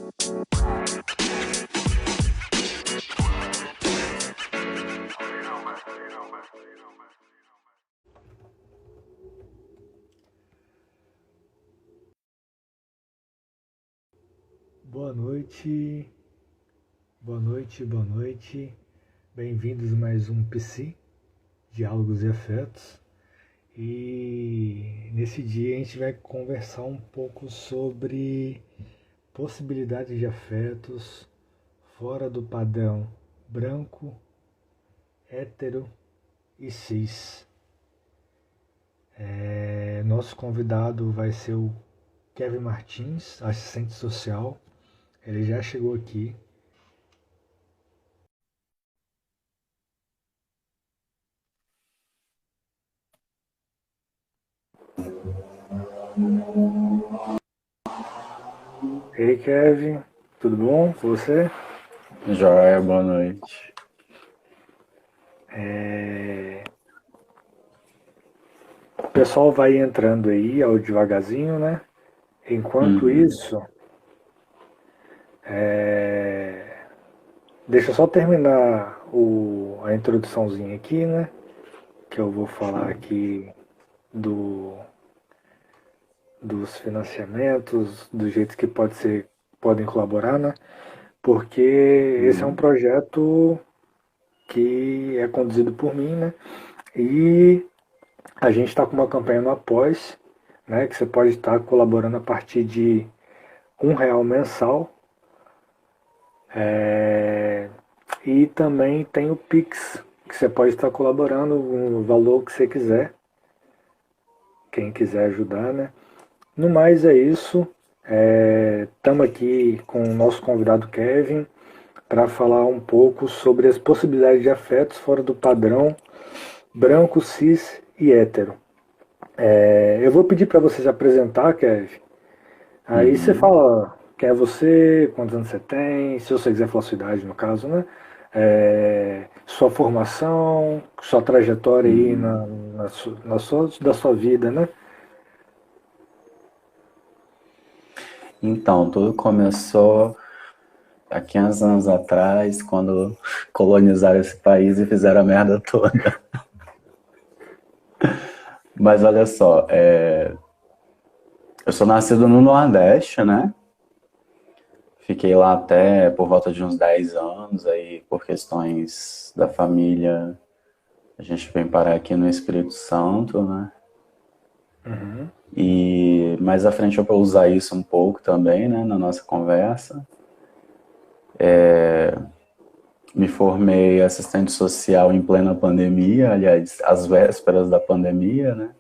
Boa noite, boa noite, boa noite. Bem-vindos a mais um PC, Diálogos e Afetos. E nesse dia a gente vai conversar um pouco sobre possibilidades de afetos fora do padrão branco, hétero e cis. Nosso convidado vai ser o Kevin Martins, assistente social. Ele já chegou aqui. Ei, Kevin, tudo bom com você? Joia, boa noite. O pessoal vai entrando aí ao devagarzinho, né? Enquanto isso, deixa eu só terminar a introduçãozinha aqui, né? Que eu vou falar aqui dos financiamentos, do jeito que podem colaborar, né? Porque esse é um projeto que é conduzido por mim, né? E a gente está com uma campanha no Apoia-se, né? Que você pode estar colaborando a partir de R$ 1 mensal. E também tem o Pix, que você pode estar colaborando o valor que você quiser, quem quiser ajudar, né? No mais é isso. Estamos aqui com o nosso convidado Kevin para falar um pouco sobre as possibilidades de afetos fora do padrão branco, cis e hétero. Eu vou pedir para você se apresentar, Kevin. Aí você fala quem é você, quantos anos você tem, se você quiser falar sua idade, no caso, né? Sua formação, sua trajetória aí da sua vida, né? Então, tudo começou há 500 anos atrás, quando colonizaram esse país e fizeram a merda toda. Mas olha só, eu sou nascido no Nordeste, né? Fiquei lá até por volta de uns 10 anos, aí por questões da família, a gente vem parar aqui no Espírito Santo, né? E mais à frente eu vou usar isso um pouco também, né, na nossa conversa. Me formei assistente social em plena pandemia, aliás, às vésperas da pandemia, né?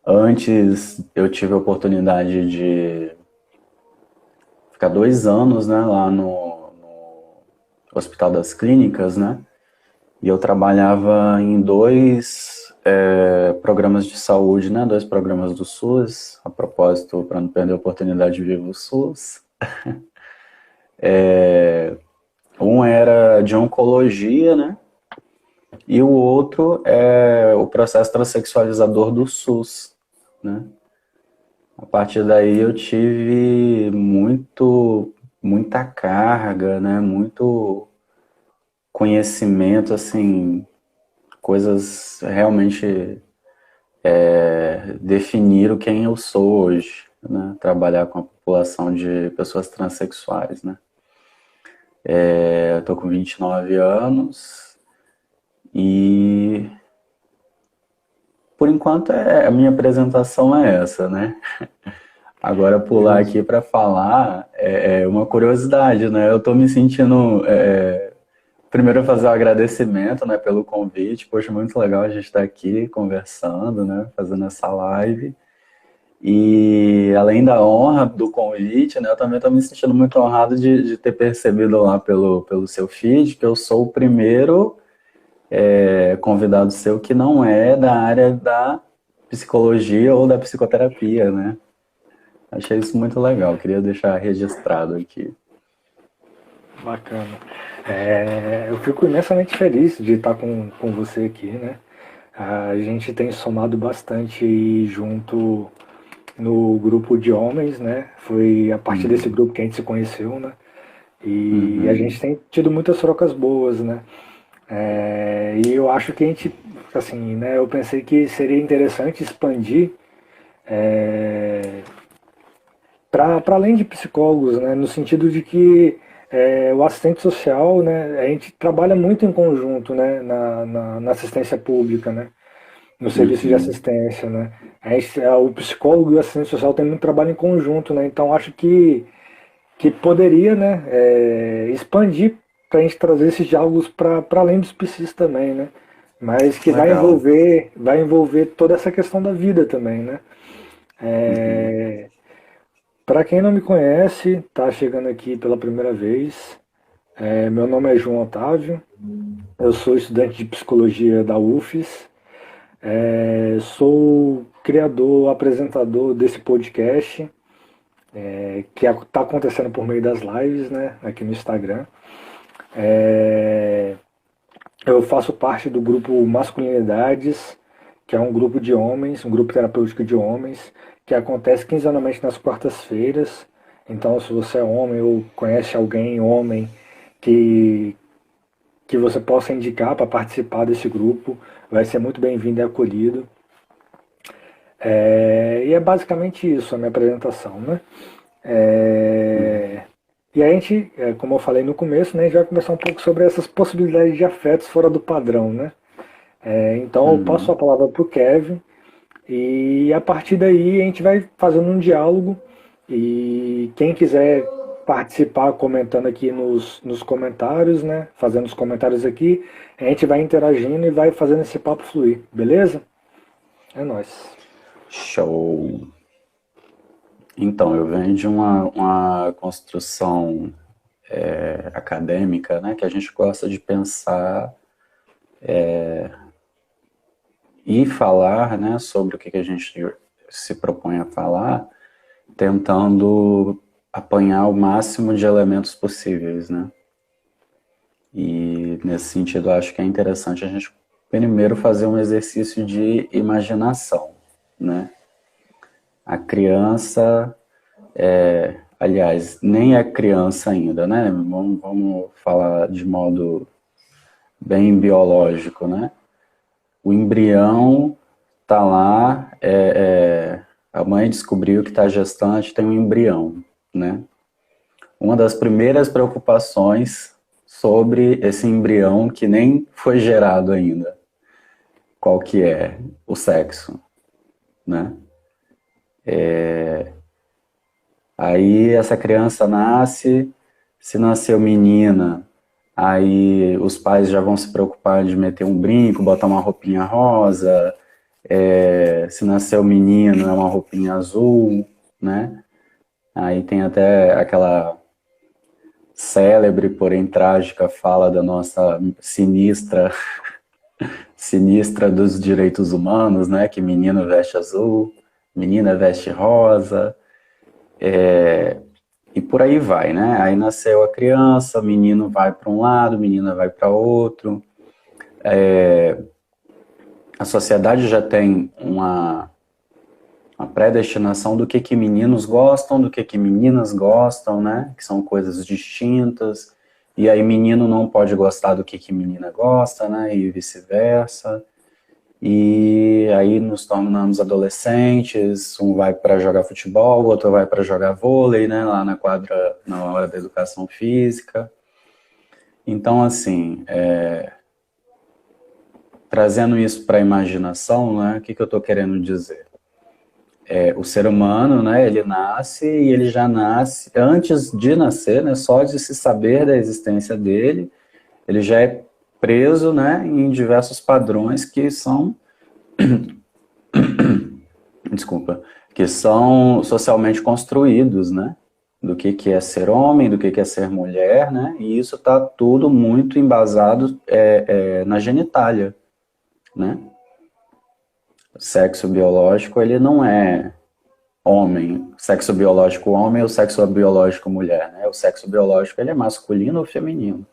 Antes eu tive a oportunidade de ficar 2 anos, né, lá no Hospital das Clínicas, né? E eu trabalhava em dois programas de saúde, né? 2 programas do SUS, a propósito, para não perder a oportunidade de viver o SUS. Um era de oncologia, né? E o outro é o processo transexualizador do SUS, né? A partir daí eu tive muita carga, né? Muito conhecimento, assim, coisas realmente definiram quem eu sou hoje, né? Trabalhar com a população de pessoas transexuais, né? Eu tô com 29 anos e por enquanto a minha apresentação é essa, né? Agora pular aqui para falar é uma curiosidade, né? Eu tô me sentindo primeiro fazer um agradecimento, né, pelo convite. Poxa, muito legal a gente estar aqui conversando, né, fazendo essa live. E além da honra do convite, né, eu também estou me sentindo muito honrado de ter percebido lá pelo seu feed que eu sou o primeiro convidado seu que não é da área da psicologia ou da psicoterapia, né? Achei isso muito legal, queria deixar registrado aqui. Bacana. Eu fico imensamente feliz de estar com você aqui, né? A gente tem somado bastante aí junto no grupo de homens, né? Foi a partir desse Uhum. grupo que a gente se conheceu, né? E a Uhum. gente tem tido muitas trocas boas, né? E eu acho que a gente, assim, né? Eu pensei que seria interessante expandir para além de psicólogos, né? No sentido de que o assistente social, né? A gente trabalha muito em conjunto, né? Na assistência pública, né? No serviço de Uhum. assistência, né? O psicólogo e o assistente social têm muito trabalho em conjunto, né? Então acho que poderia, né, expandir para a gente trazer esses diálogos para além dos psis também, né? Mas que Legal. vai envolver toda essa questão da vida também, né? Uhum. Para quem não me conhece, tá chegando aqui pela primeira vez, meu nome é João Otávio, eu sou estudante de psicologia da UFES, sou criador, apresentador desse podcast, que está acontecendo por meio das lives, né, aqui no Instagram. É, eu faço parte do grupo Masculinidades, que é um grupo de homens, um grupo terapêutico de homens, que acontece quinzenalmente nas quartas-feiras. Então, se você é homem ou conhece alguém, homem, que, que você possa indicar para participar desse grupo, vai ser muito bem-vindo e acolhido. E é basicamente isso a minha apresentação, né? Uhum. É, E a gente, como eu falei no começo, né, a gente vai conversar um pouco sobre essas possibilidades de afetos fora do padrão, né? Então eu passo a Uhum. palavra para o Kevin e a partir daí a gente vai fazendo um diálogo e quem quiser participar comentando aqui nos comentários, né? Fazendo os comentários aqui, a gente vai interagindo e vai fazendo esse papo fluir, beleza? É nóis. Show. Então, eu venho de uma construção acadêmica, né, que a gente gosta de pensar e falar, né, sobre o que a gente se propõe a falar, tentando apanhar o máximo de elementos possíveis, né? E nesse sentido, eu acho que é interessante a gente primeiro fazer um exercício de imaginação, né? A criança, aliás, nem é criança ainda, né? Vamos falar de modo bem biológico, né? O embrião tá lá, a mãe descobriu que está gestante, tem um embrião, né? Uma das primeiras preocupações sobre esse embrião que nem foi gerado ainda, qual que é o sexo, né? Aí essa criança nasce, se nasceu menina, aí os pais já vão se preocupar de meter um brinco, botar uma roupinha rosa, se nasceu menino é uma roupinha azul, né? Aí tem até aquela célebre, porém trágica fala da nossa sinistra dos direitos humanos, né? Que menino veste azul, menina veste rosa, e por aí vai, né? Aí nasceu a criança, menino vai para um lado, menina vai para outro. A sociedade já tem uma predestinação do que meninos gostam, do que meninas gostam, né? Que são coisas distintas. E aí menino não pode gostar do que menina gosta, né? E vice-versa. E aí nos tornamos adolescentes, um vai para jogar futebol, o outro vai para jogar vôlei, né? Lá na quadra, na hora da educação física. Então, assim, trazendo isso para a imaginação, né? O que eu estou querendo dizer? O ser humano, né, ele nasce e ele já nasce, antes de nascer, né, só de se saber da existência dele, ele já é preso, né, em diversos padrões que são, desculpa, que são socialmente construídos, né, do que é ser homem, do que é ser mulher, né, e isso está tudo muito embasado na genitália, né. O sexo biológico, ele não é homem, sexo biológico homem ou sexo biológico mulher, né? O sexo biológico ele é masculino ou feminino.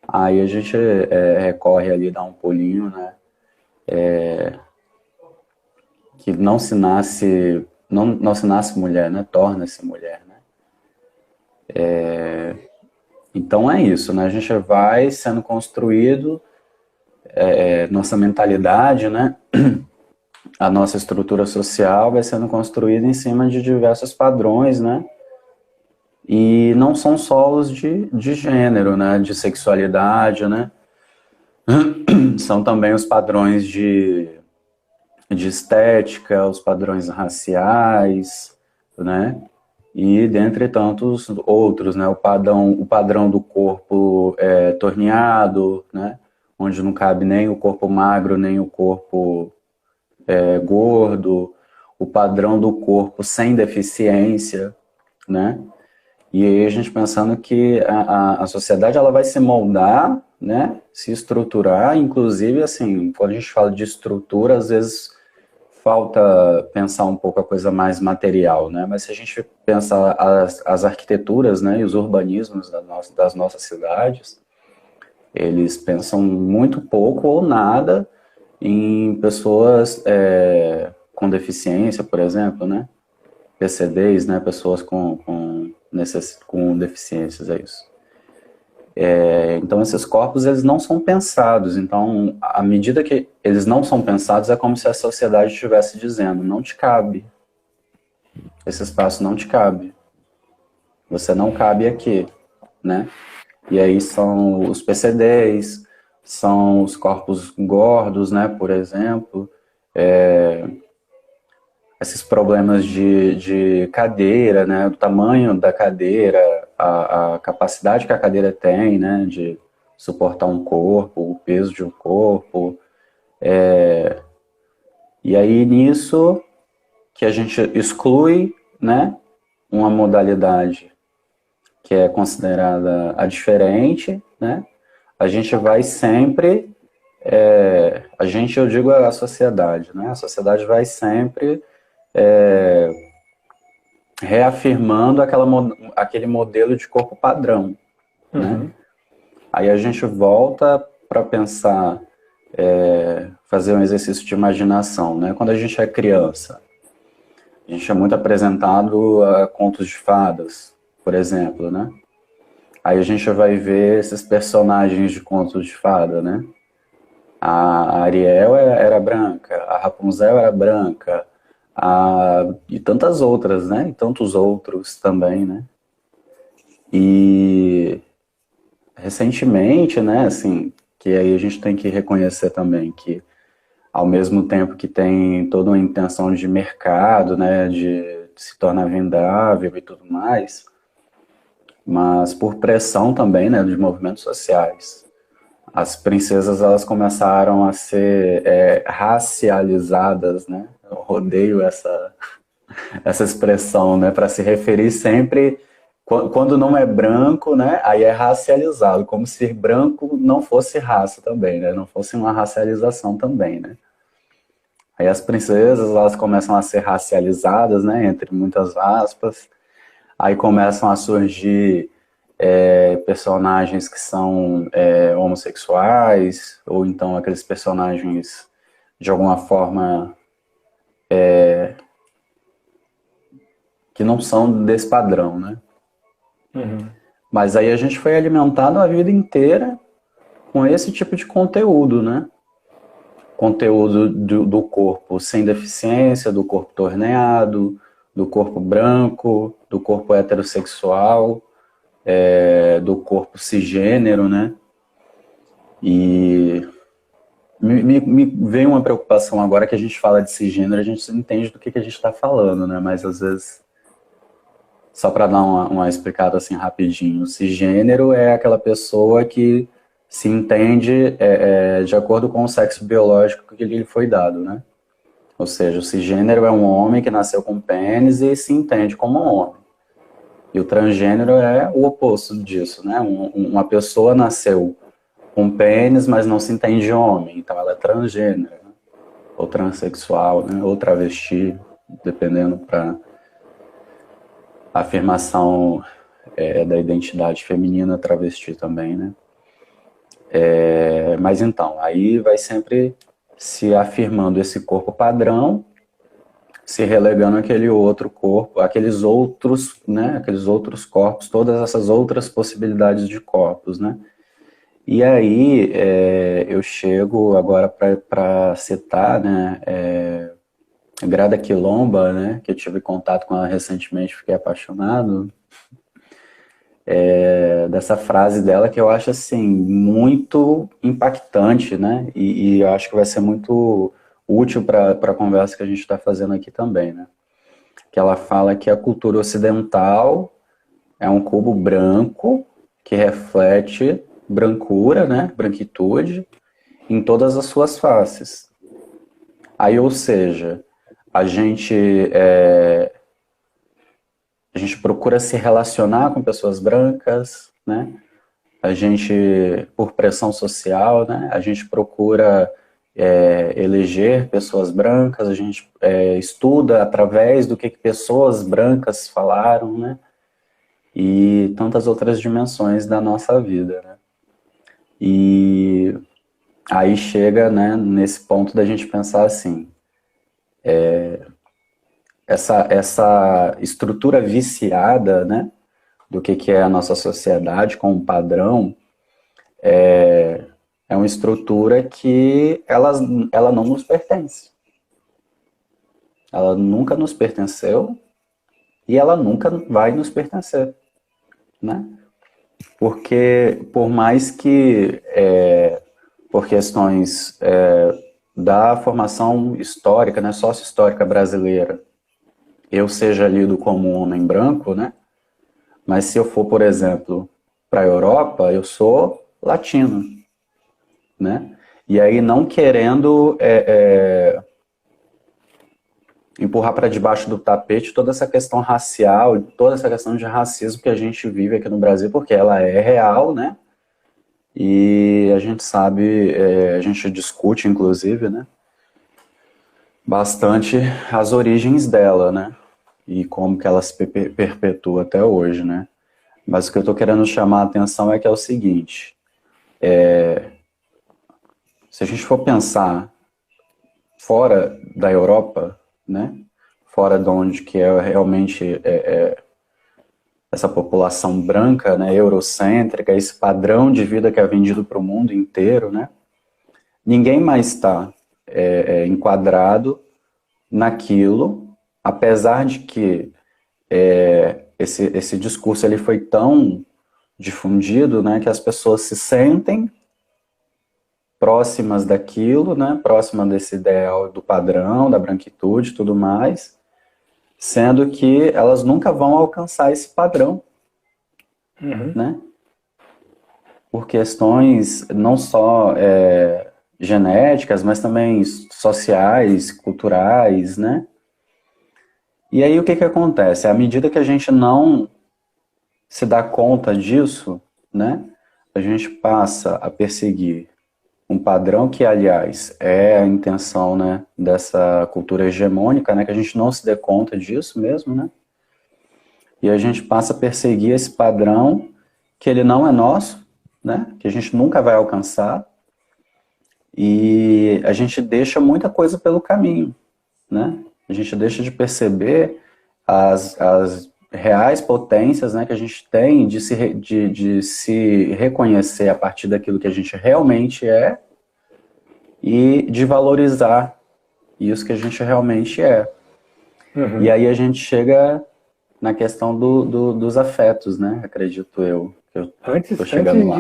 Aí a gente recorre ali, dá um pulinho, né? Que não se nasce não se nasce mulher, né? Torna-se mulher, né? Então é isso, né? A gente vai sendo construído, nossa mentalidade, né? A nossa estrutura social vai sendo construída em cima de diversos padrões, né? E não são só os de gênero, né? De sexualidade, né? São também os padrões de estética, os padrões raciais, né? E dentre tantos outros, né? O padrão do corpo torneado, né? Onde não cabe nem o corpo magro, nem o corpo gordo, o padrão do corpo sem deficiência, né? E aí a gente pensando que a sociedade ela vai se moldar, né? Se estruturar, inclusive assim, quando a gente fala de estrutura, às vezes falta pensar um pouco a coisa mais material, né? Mas se a gente pensa as arquiteturas, né, e os urbanismos das nossas cidades, eles pensam muito pouco ou nada em pessoas com deficiência, por exemplo, né? PCDs, né? Pessoas com deficiências, é isso. Então, esses corpos, eles não são pensados. Então, à medida que eles não são pensados, é como se a sociedade estivesse dizendo, não te cabe. Esse espaço não te cabe. Você não cabe aqui, né? E aí são os PCDs, são os corpos gordos, né, por exemplo, esses problemas de cadeira, né, o tamanho da cadeira, a capacidade que a cadeira tem, né, de suportar um corpo, o peso de um corpo. E aí nisso que a gente exclui, né, uma modalidade que é considerada a diferente, né, a gente vai sempre, eu digo a sociedade, né, a sociedade vai sempre reafirmando aquele modelo de corpo padrão, né? Aí a gente volta para pensar, fazer um exercício de imaginação, né? Quando a gente é criança, a gente é muito apresentado a contos de fadas, por exemplo, né? Aí a gente vai ver esses personagens de contos de fada, né? A Ariel era branca, a Rapunzel era branca, e tantas outras, né? E tantos outros também, né? E recentemente, né, assim, que aí a gente tem que reconhecer também que ao mesmo tempo que tem toda uma intenção de mercado, né, de se tornar vendável e tudo mais, mas por pressão também, né, dos movimentos sociais, as princesas elas começaram a ser racializadas, né? Eu odeio essa expressão, né, para se referir sempre quando não é branco, né, aí é racializado, como se branco não fosse raça também, né, não fosse uma racialização também, né. Aí as princesas, elas começam a ser racializadas, né, entre muitas aspas, aí começam a surgir personagens que são homossexuais, ou então aqueles personagens, de alguma forma, que não são desse padrão, né. Mas aí a gente foi alimentado a vida inteira com esse tipo de conteúdo, né? Conteúdo do corpo sem deficiência, do corpo torneado, do corpo branco, do corpo heterossexual, do corpo cisgênero, né? E me vem uma preocupação agora que a gente fala de cisgênero, a gente entende do que a gente está falando, né? Mas às vezes, só para dar uma explicada assim rapidinho, o cisgênero é aquela pessoa que se entende de acordo com o sexo biológico que lhe foi dado, né? Ou seja, o cisgênero é um homem que nasceu com pênis e se entende como um homem. E o transgênero é o oposto disso, né? Uma pessoa nasceu com pênis, mas não se entende homem, então ela é transgênero, né? Ou transexual, né? Ou travesti, dependendo para a afirmação da identidade feminina travesti também, né? Mas então, aí vai sempre se afirmando esse corpo padrão, se relegando àquele outro corpo, aqueles outros, né, aqueles outros corpos, todas essas outras possibilidades de corpos, né? E aí eu chego agora para citar, né, Grada Quilomba, né, que eu tive contato com ela recentemente, fiquei apaixonado, dessa frase dela que eu acho assim muito impactante, né? E eu acho que vai ser muito útil para a conversa que a gente está fazendo aqui também, né? Que ela fala que a cultura ocidental é um cubo branco que reflete brancura, né? Branquitude em todas as suas faces. Aí, ou seja, a gente a gente procura se relacionar com pessoas brancas, né? A gente, por pressão social, né? A gente procura eleger pessoas brancas, a gente estuda através do que pessoas brancas falaram, né? E tantas outras dimensões da nossa vida, né? E aí chega, né, nesse ponto da gente pensar assim, essa estrutura viciada, né, do que é a nossa sociedade com um padrão, é uma estrutura que ela não nos pertence. Ela nunca nos pertenceu e ela nunca vai nos pertencer, né? Porque por mais que por questões da formação histórica, né, sócio-histórica brasileira, eu seja lido como um homem branco, né? Mas se eu for, por exemplo, para a Europa, eu sou latino, né? E aí não querendo empurrar para debaixo do tapete toda essa questão racial, toda essa questão de racismo que a gente vive aqui no Brasil, porque ela é real, né? E a gente sabe, a gente discute, inclusive, né? Bastante as origens dela, né? E como que ela se perpetua até hoje, né? Mas o que eu estou querendo chamar a atenção é que é o seguinte, se a gente for pensar fora da Europa, né? Fora de onde que é realmente essa população branca, né? Eurocêntrica, esse padrão de vida que é vendido para o mundo inteiro, né? Ninguém mais está enquadrado naquilo, apesar de que esse discurso ele foi tão difundido, né, que as pessoas se sentem próximas daquilo, né, próximas desse ideal do padrão, da branquitude e tudo mais, sendo que elas nunca vão alcançar esse padrão, né, por questões não só genéticas, mas também sociais, culturais, né. E aí o que acontece? À medida que a gente não se dá conta disso, né, a gente passa a perseguir um padrão que, aliás, é a intenção, né, dessa cultura hegemônica, né, que a gente não se dê conta disso mesmo, né, e a gente passa a perseguir esse padrão que ele não é nosso, né, que a gente nunca vai alcançar, e a gente deixa muita coisa pelo caminho, né, a gente deixa de perceber as reais potências, né, que a gente tem de se reconhecer a partir daquilo que a gente realmente é e de valorizar isso que a gente realmente é. E aí a gente chega na questão dos afetos, né, acredito eu, que eu tô chegando lá.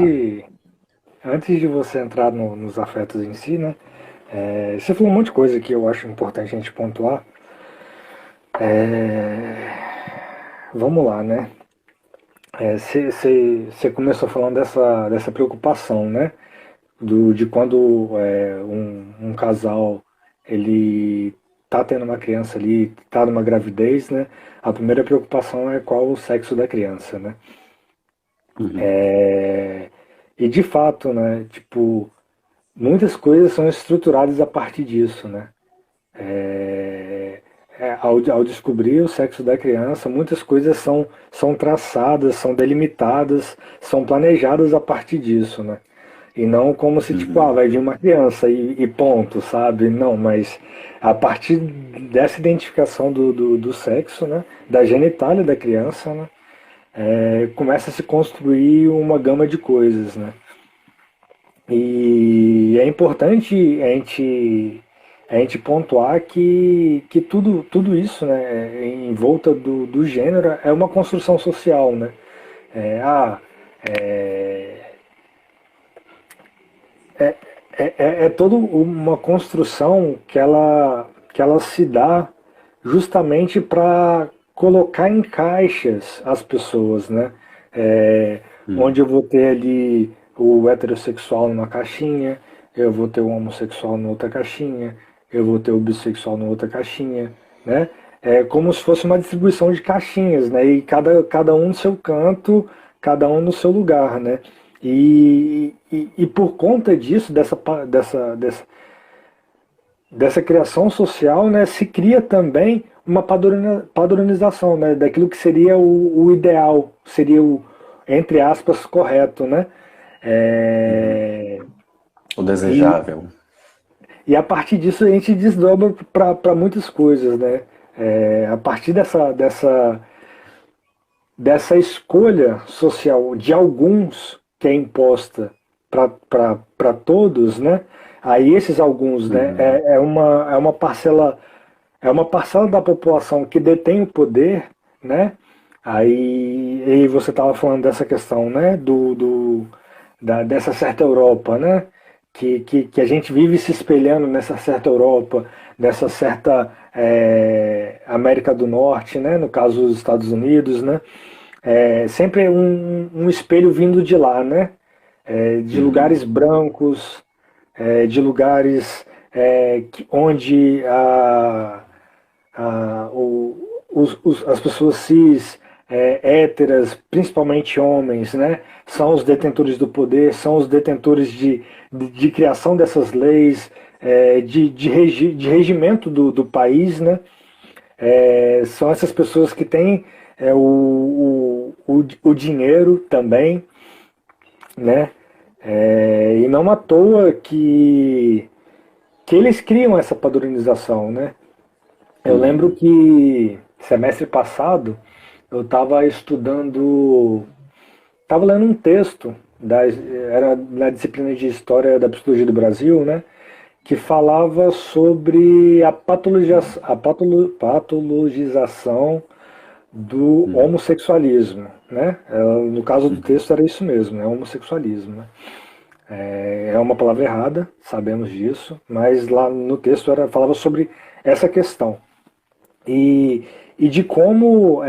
Antes de você entrar nos afetos em si, né, você falou um monte de coisa que eu acho importante a gente pontuar. Vamos lá, né? Você começou falando dessa preocupação, né? De quando um casal ele tá tendo uma criança ali, tá numa gravidez, né? A primeira preocupação é qual o sexo da criança, né? E de fato, né? Tipo, muitas coisas são estruturadas a partir disso, né? Ao descobrir o sexo da criança, muitas coisas são traçadas, são delimitadas, são planejadas a partir disso, né? E não como se, tipo, Uhum. vai vir uma criança e ponto, sabe? Não, mas a partir dessa identificação do sexo, né? Da genitália da criança, né? Começa a se construir uma gama de coisas, né? E é importante a gente pontuar que tudo isso, né, em volta do gênero é uma construção social, né? É, ah, é, é toda uma construção que ela se dá justamente para colocar em caixas as pessoas, né? É, onde Uhum. eu vou ter ali o heterossexual numa caixinha, eu vou ter o homossexual numa outra caixinha, eu vou ter o bissexual numa outra caixinha, né? É como se fosse uma distribuição de caixinhas, né? E cada um no seu canto, cada um no seu lugar, né? E por conta disso, dessa criação social, né, se cria também uma padronização, né, daquilo que seria o ideal, seria o, entre aspas, correto, né? Uhum. É, O e, desejável. e a partir disso a gente desdobra para muitas coisas, né? A partir dessa escolha social de alguns que é imposta para todos, né? Aí esses alguns, né? Uhum. É uma parcela da população que detém o poder, né? Aí você estava falando dessa questão, né? Dessa certa Europa, né? Que a gente vive se espelhando nessa certa Europa, nessa certa América do Norte, né? No caso dos Estados Unidos, né? Sempre é um espelho vindo de lá, né? De lugares Uhum. brancos, de lugares onde as pessoas cis, héteras, principalmente homens, né, são os detentores do poder, são os detentores de criação dessas leis, de regimento do país, né? São essas pessoas que têm o dinheiro também, né? E não à toa que eles criam essa padronização, né? Eu lembro Uhum. que semestre passado eu estava lendo um texto, era na disciplina de História da Psicologia do Brasil, né? Que falava sobre a patologização do Uhum. homossexualismo, né? No caso do Uhum. texto era isso mesmo, né? Homossexualismo, né? É uma palavra errada, sabemos disso, mas lá no texto falava sobre essa questão. E de como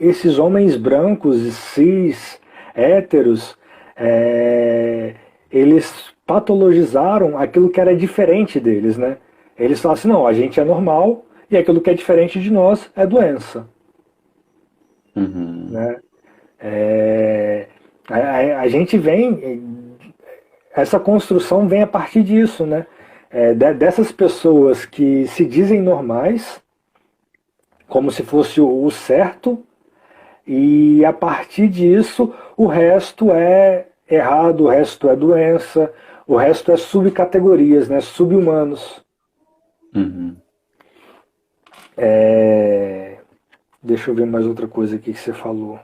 esses homens brancos e cis, héteros, é, eles patologizaram aquilo que era diferente deles, né? Eles falaram assim, não, a gente é normal e aquilo que é diferente de nós é doença, Uhum. né? É, a gente essa construção vem a partir disso, né? Dessas pessoas que se dizem normais, como se fosse o certo, e a partir disso o resto é errado, o resto é doença, o resto é subcategorias, né? Subhumanos. Uhum. Deixa eu ver mais outra coisa aqui que você falou.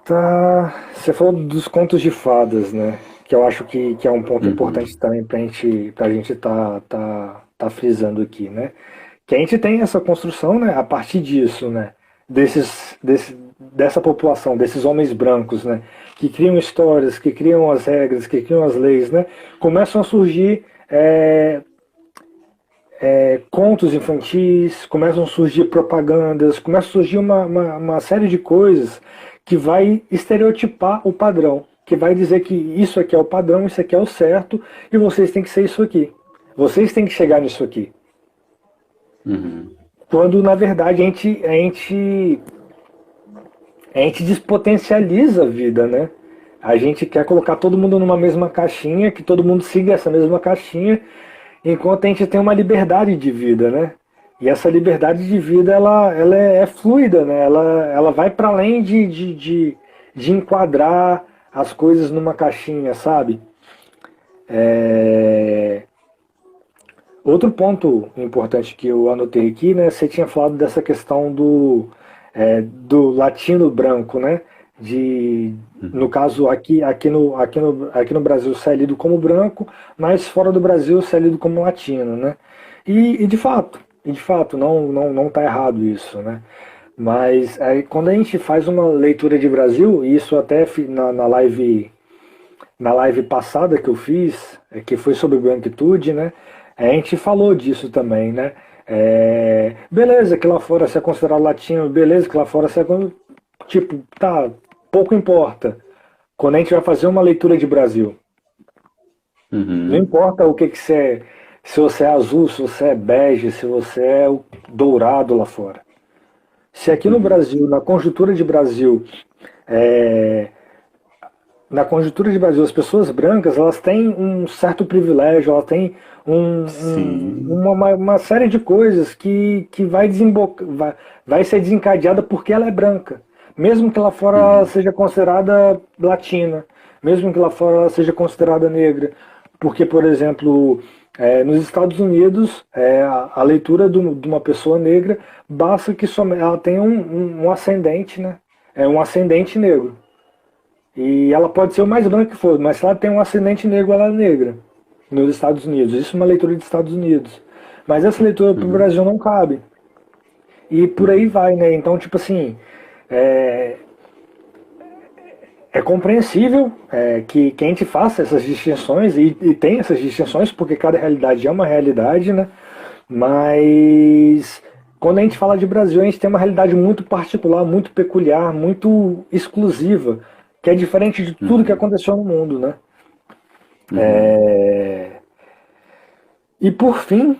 Tá, você falou dos contos de fadas, né? Que eu acho que é um ponto importante Uhum. também pra gente tá frisando aqui, né? Que a gente tem essa construção, né? A partir disso, né? Dessa população, desses homens brancos, né? Que criam histórias, que criam as regras, que criam as leis, né? Começam a surgir contos infantis, começam a surgir propagandas, começa a surgir uma série de coisas que vai estereotipar o padrão, que vai dizer que isso aqui é o padrão, isso aqui é o certo, e vocês têm que ser isso aqui. Vocês têm que chegar nisso aqui. Uhum. Quando, na verdade, a gente despotencializa a vida, né? A gente quer colocar todo mundo numa mesma caixinha, que todo mundo siga essa mesma caixinha, enquanto a gente tem uma liberdade de vida, né? E essa liberdade de vida, ela é fluida, né? Ela vai para além de enquadrar as coisas numa caixinha, sabe? É, Outro ponto importante que eu anotei aqui, né? Você tinha falado dessa questão do latino branco, né? No Uhum. caso, aqui no Brasil ser lido como branco, mas fora do Brasil ser lido como latino, né? E de fato, não tá errado isso, né? Mas aí, quando a gente faz uma leitura de Brasil, e isso até na live passada que eu fiz, que foi sobre branquitude, né? A gente falou disso também, né? Beleza que lá fora você é considerado latino, beleza que lá fora você é. Tipo, tá, pouco importa. Quando a gente vai fazer uma leitura de Brasil, não Uhum. importa o que que você é, se você é azul, se você é bege, se você é o dourado lá fora. Se aqui no Uhum. Brasil, é, na conjuntura de Brasil, as pessoas brancas elas têm um certo privilégio, elas têm Sim. uma série de coisas que vai ser desencadeada porque ela é branca. Mesmo que lá fora ela Uhum. seja considerada latina, mesmo que lá fora ela seja considerada negra. Porque, por exemplo, nos Estados Unidos, a leitura de uma pessoa negra basta que ela tenha um ascendente, né? É um ascendente negro. E ela pode ser o mais branca que for, mas se ela tem um ascendente negro, ela é negra nos Estados Unidos. Isso é uma leitura dos Estados Unidos. Mas essa leitura para o Uhum. Brasil não cabe. E por aí Uhum. vai, né? Então, tipo assim, é, é compreensível que a gente faça essas distinções, e tem essas distinções, porque cada realidade é uma realidade, né? Mas quando a gente fala de Brasil, a gente tem uma realidade muito particular, muito peculiar, muito exclusiva, que é diferente de tudo que Uhum. aconteceu no mundo, né? Uhum. E por fim,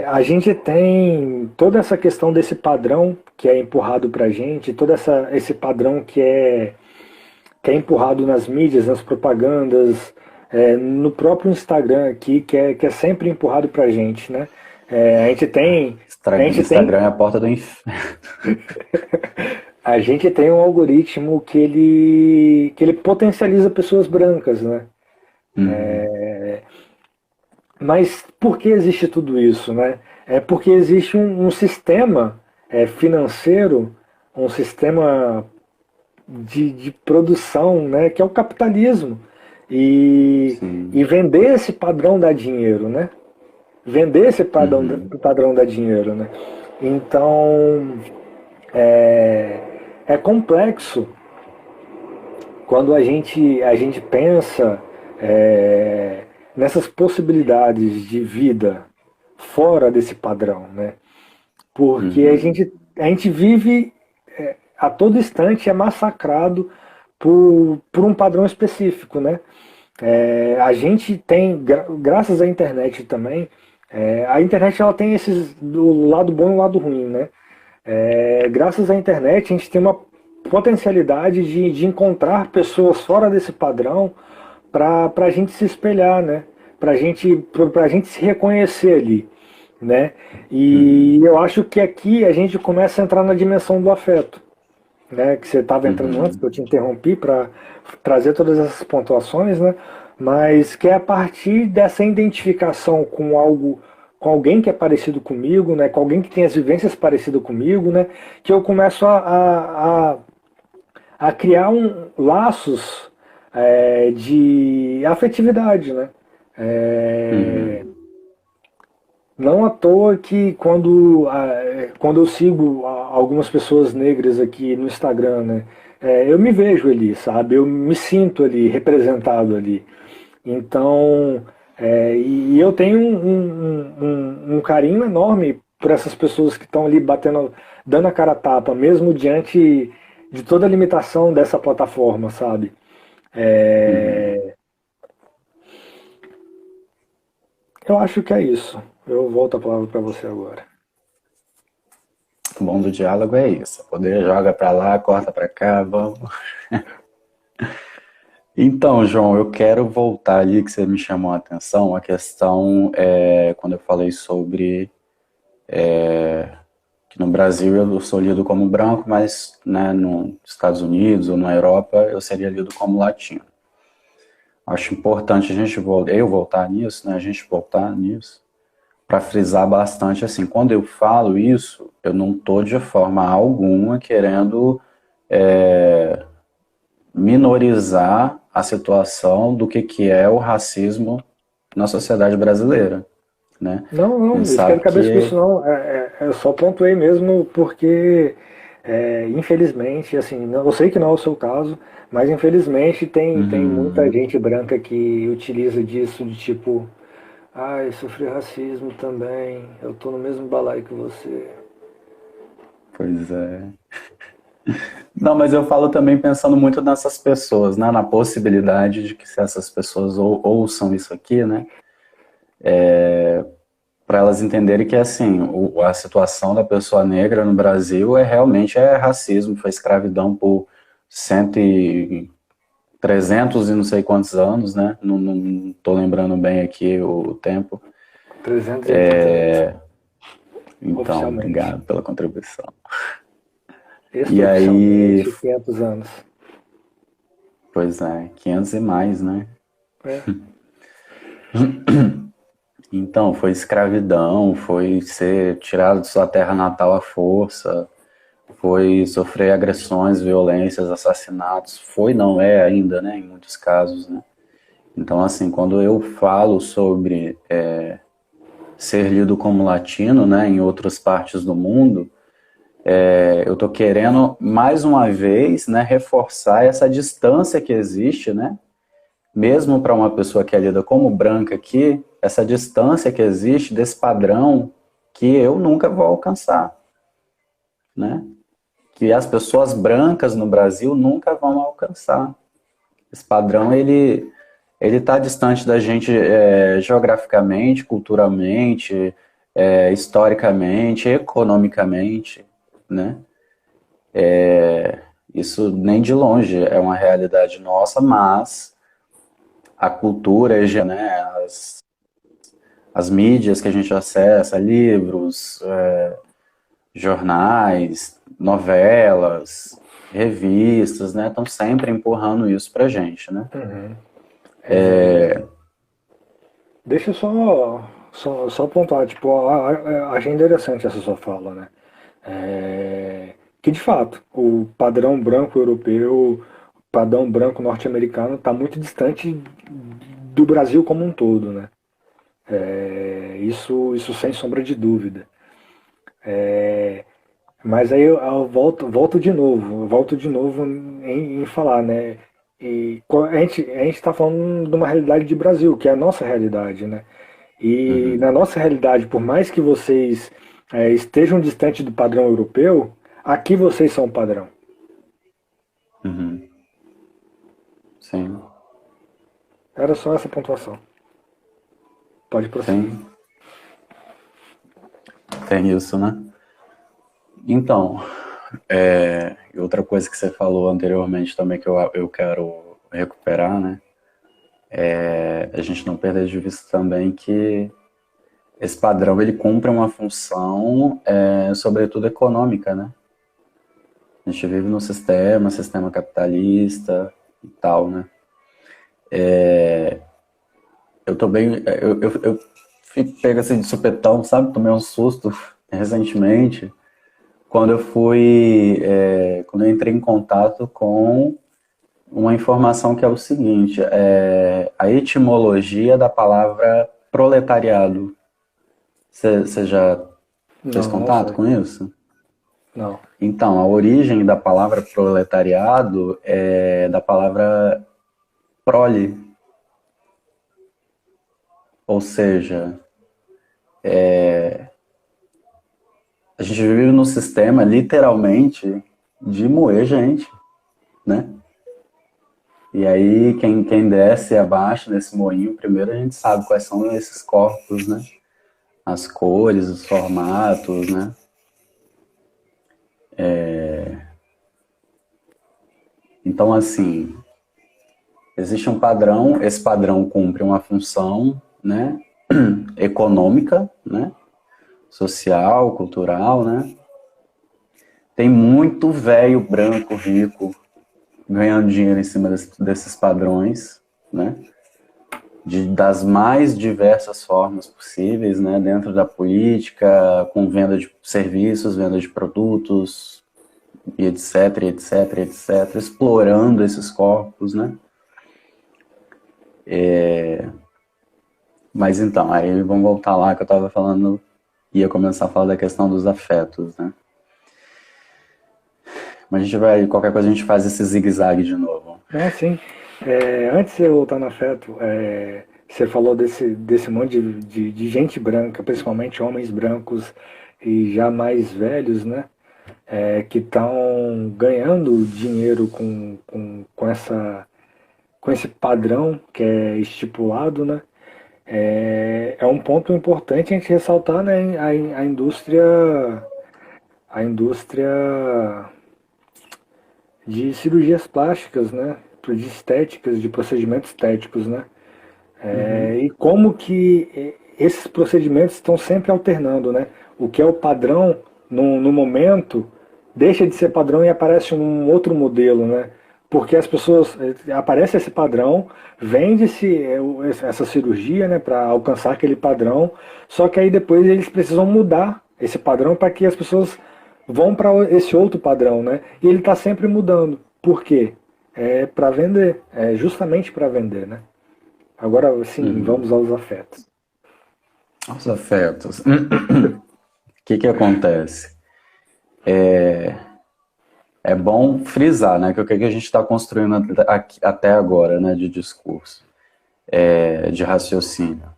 a gente tem toda essa questão desse padrão que é empurrado pra gente, esse padrão que é empurrado nas mídias, nas propagandas, no próprio Instagram aqui, que é sempre empurrado pra gente, né? A gente tem. A gente tem Instagram é a porta do inferno. A gente tem um algoritmo que ele potencializa pessoas brancas, né? Uhum. Mas por que existe tudo isso, né? É porque existe um sistema financeiro, um sistema de produção, né? Que é o capitalismo. E Sim. vender esse padrão dá dinheiro, né? Vender esse Uhum. padrão dá dinheiro, né? Então é complexo quando a gente pensa é, nessas possibilidades de vida fora desse padrão, né? Porque a Uhum. gente, a gente vive a todo instante é massacrado por um padrão específico, né? A gente tem, graças à internet também, a internet ela tem esses do lado bom e o lado ruim, né? Graças à internet, a gente tem uma potencialidade de encontrar pessoas fora desse padrão para a gente se espelhar, né? Pra gente se reconhecer ali, né? E Uhum. eu acho que aqui a gente começa a entrar na dimensão do afeto, né? Que você estava entrando antes, que Uhum. eu te interrompi para trazer todas essas pontuações, né? Mas que é a partir dessa identificação com algo, com alguém que é parecido comigo, né? Com alguém que tem as vivências parecidas comigo, né? Que eu começo a criar laços de afetividade, né? É, Uhum. Não à toa que quando eu sigo algumas pessoas negras aqui no Instagram, né, eu me vejo ali, sabe? Eu me sinto ali, representado ali. Então, e eu tenho um carinho enorme por essas pessoas que estão ali batendo, dando a cara a tapa, mesmo diante de toda a limitação dessa plataforma, sabe? Uhum. É, eu acho que é isso. Eu volto a palavra para você agora. O bom do diálogo é isso. Poder joga pra lá, corta pra cá, vamos. Então, João, eu quero voltar ali que você me chamou a atenção, a questão quando eu falei sobre que no Brasil eu sou lido como branco, mas, né, nos Estados Unidos ou na Europa eu seria lido como latino. Acho importante eu voltar nisso, né, a gente voltar nisso, para frisar bastante assim, quando eu falo isso, eu não estou de forma alguma querendo minorizar a situação do que é o racismo na sociedade brasileira, né? Não, A não, gente não esquenta sabe a cabeça com isso que... não. Eu só pontuei mesmo porque, infelizmente, assim, eu sei que não é o seu caso, mas infelizmente tem muita Uhum, gente branca que utiliza disso de tipo, ai, sofri racismo também, eu tô no mesmo balaio que você. pois é. Não, mas eu falo também pensando muito nessas pessoas, né? Na possibilidade de que se essas pessoas ouçam isso aqui, né? Para elas entenderem que, assim, a situação da pessoa negra no Brasil realmente é racismo, foi escravidão por 300 e não sei quantos anos, né? Não tô lembrando bem aqui o tempo. 380 anos, Então, oficialmente. obrigado pela contribuição. E aí, Extraoficialmente, 500 anos. pois é, 500 e mais, né? É. Então, foi escravidão, foi ser tirado de sua terra natal à força, foi sofrer agressões, violências, assassinatos. Foi, não é ainda, né, em muitos casos, né? Então, assim, quando eu falo sobre ser lido como latino, né, em outras partes do mundo, eu tô querendo, mais uma vez, né, reforçar essa distância que existe, né, mesmo para uma pessoa que é lida como branca aqui, essa distância que existe desse padrão que eu nunca vou alcançar, né? Que as pessoas brancas no Brasil nunca vão alcançar. Esse padrão, ele está distante da gente geograficamente, culturalmente, historicamente, economicamente, né? Isso nem de longe é uma realidade nossa, mas a cultura, né, as mídias que a gente acessa, livros, jornais, novelas, revistas, né, estão sempre empurrando isso pra gente, né? Uhum. É, deixa eu só pontuar, tipo, achei interessante essa sua fala, né? Que de fato, o padrão branco europeu, o padrão branco norte-americano está muito distante do Brasil como um todo, né? Isso sem sombra de dúvida. Mas aí eu volto de novo em falar, né? A gente está falando de uma realidade de Brasil, que é a nossa realidade, né? E Uhum, na nossa realidade, por mais que vocês estejam distante do padrão europeu, aqui vocês são o padrão. uhum, sim, Era só essa pontuação. Pode prosseguir. sim, tem isso, né? Então, e outra coisa que você falou anteriormente também que eu quero recuperar, né? A gente não perder de vista também que esse padrão ele cumpre uma função, sobretudo econômica, né? A gente vive num sistema capitalista e tal, né? Eu tô bem, eu fui pego assim de supetão, sabe? Tomei um susto recentemente quando quando eu entrei em contato com uma informação que é o seguinte, a etimologia da palavra proletariado. Você já fez Não, não contato sei. com isso? Não. Então, a origem da palavra proletariado é da palavra prole, ou seja, a gente vive num sistema literalmente de moer gente, né? E aí, quem desce abaixo desse moinho, primeiro a gente sabe quais são esses corpos, né? As cores, os formatos, né? Então, assim, existe um padrão, esse padrão cumpre uma função, né? Econômica, né? Social, cultural, né? tem muito velho branco rico ganhando dinheiro em cima desses padrões, né? Das mais diversas formas possíveis, né? Dentro da política, com venda de serviços, venda de produtos, e etc, etc, etc, explorando esses corpos, né? Mas então, aí vamos voltar lá que eu estava falando, ia começar a falar da questão dos afetos, né? Mas a gente vai, qualquer coisa a gente faz esse zigue-zague de novo. Não, sim. Antes de eu voltar no afeto, você falou desse monte de gente branca, principalmente homens brancos e já mais velhos, né? Que estão ganhando dinheiro com esse padrão que é estipulado, né? É um ponto importante a gente ressaltar, né? A indústria de cirurgias plásticas, né? De estéticas, de procedimentos estéticos, né? E como que esses procedimentos estão sempre alternando, né? O que é o padrão no momento deixa de ser padrão e aparece um outro modelo, né? Porque as pessoas aparece esse padrão, vende-se essa cirurgia, né, para alcançar aquele padrão, só que aí depois eles precisam mudar esse padrão para que as pessoas vão para esse outro padrão, né? E ele está sempre mudando. Por quê? É para vender, é justamente para vender, né? Agora sim, vamos aos afetos. Os afetos. O que acontece? É bom frisar, né, que o que a gente está construindo até agora, né, de discurso, de raciocínio.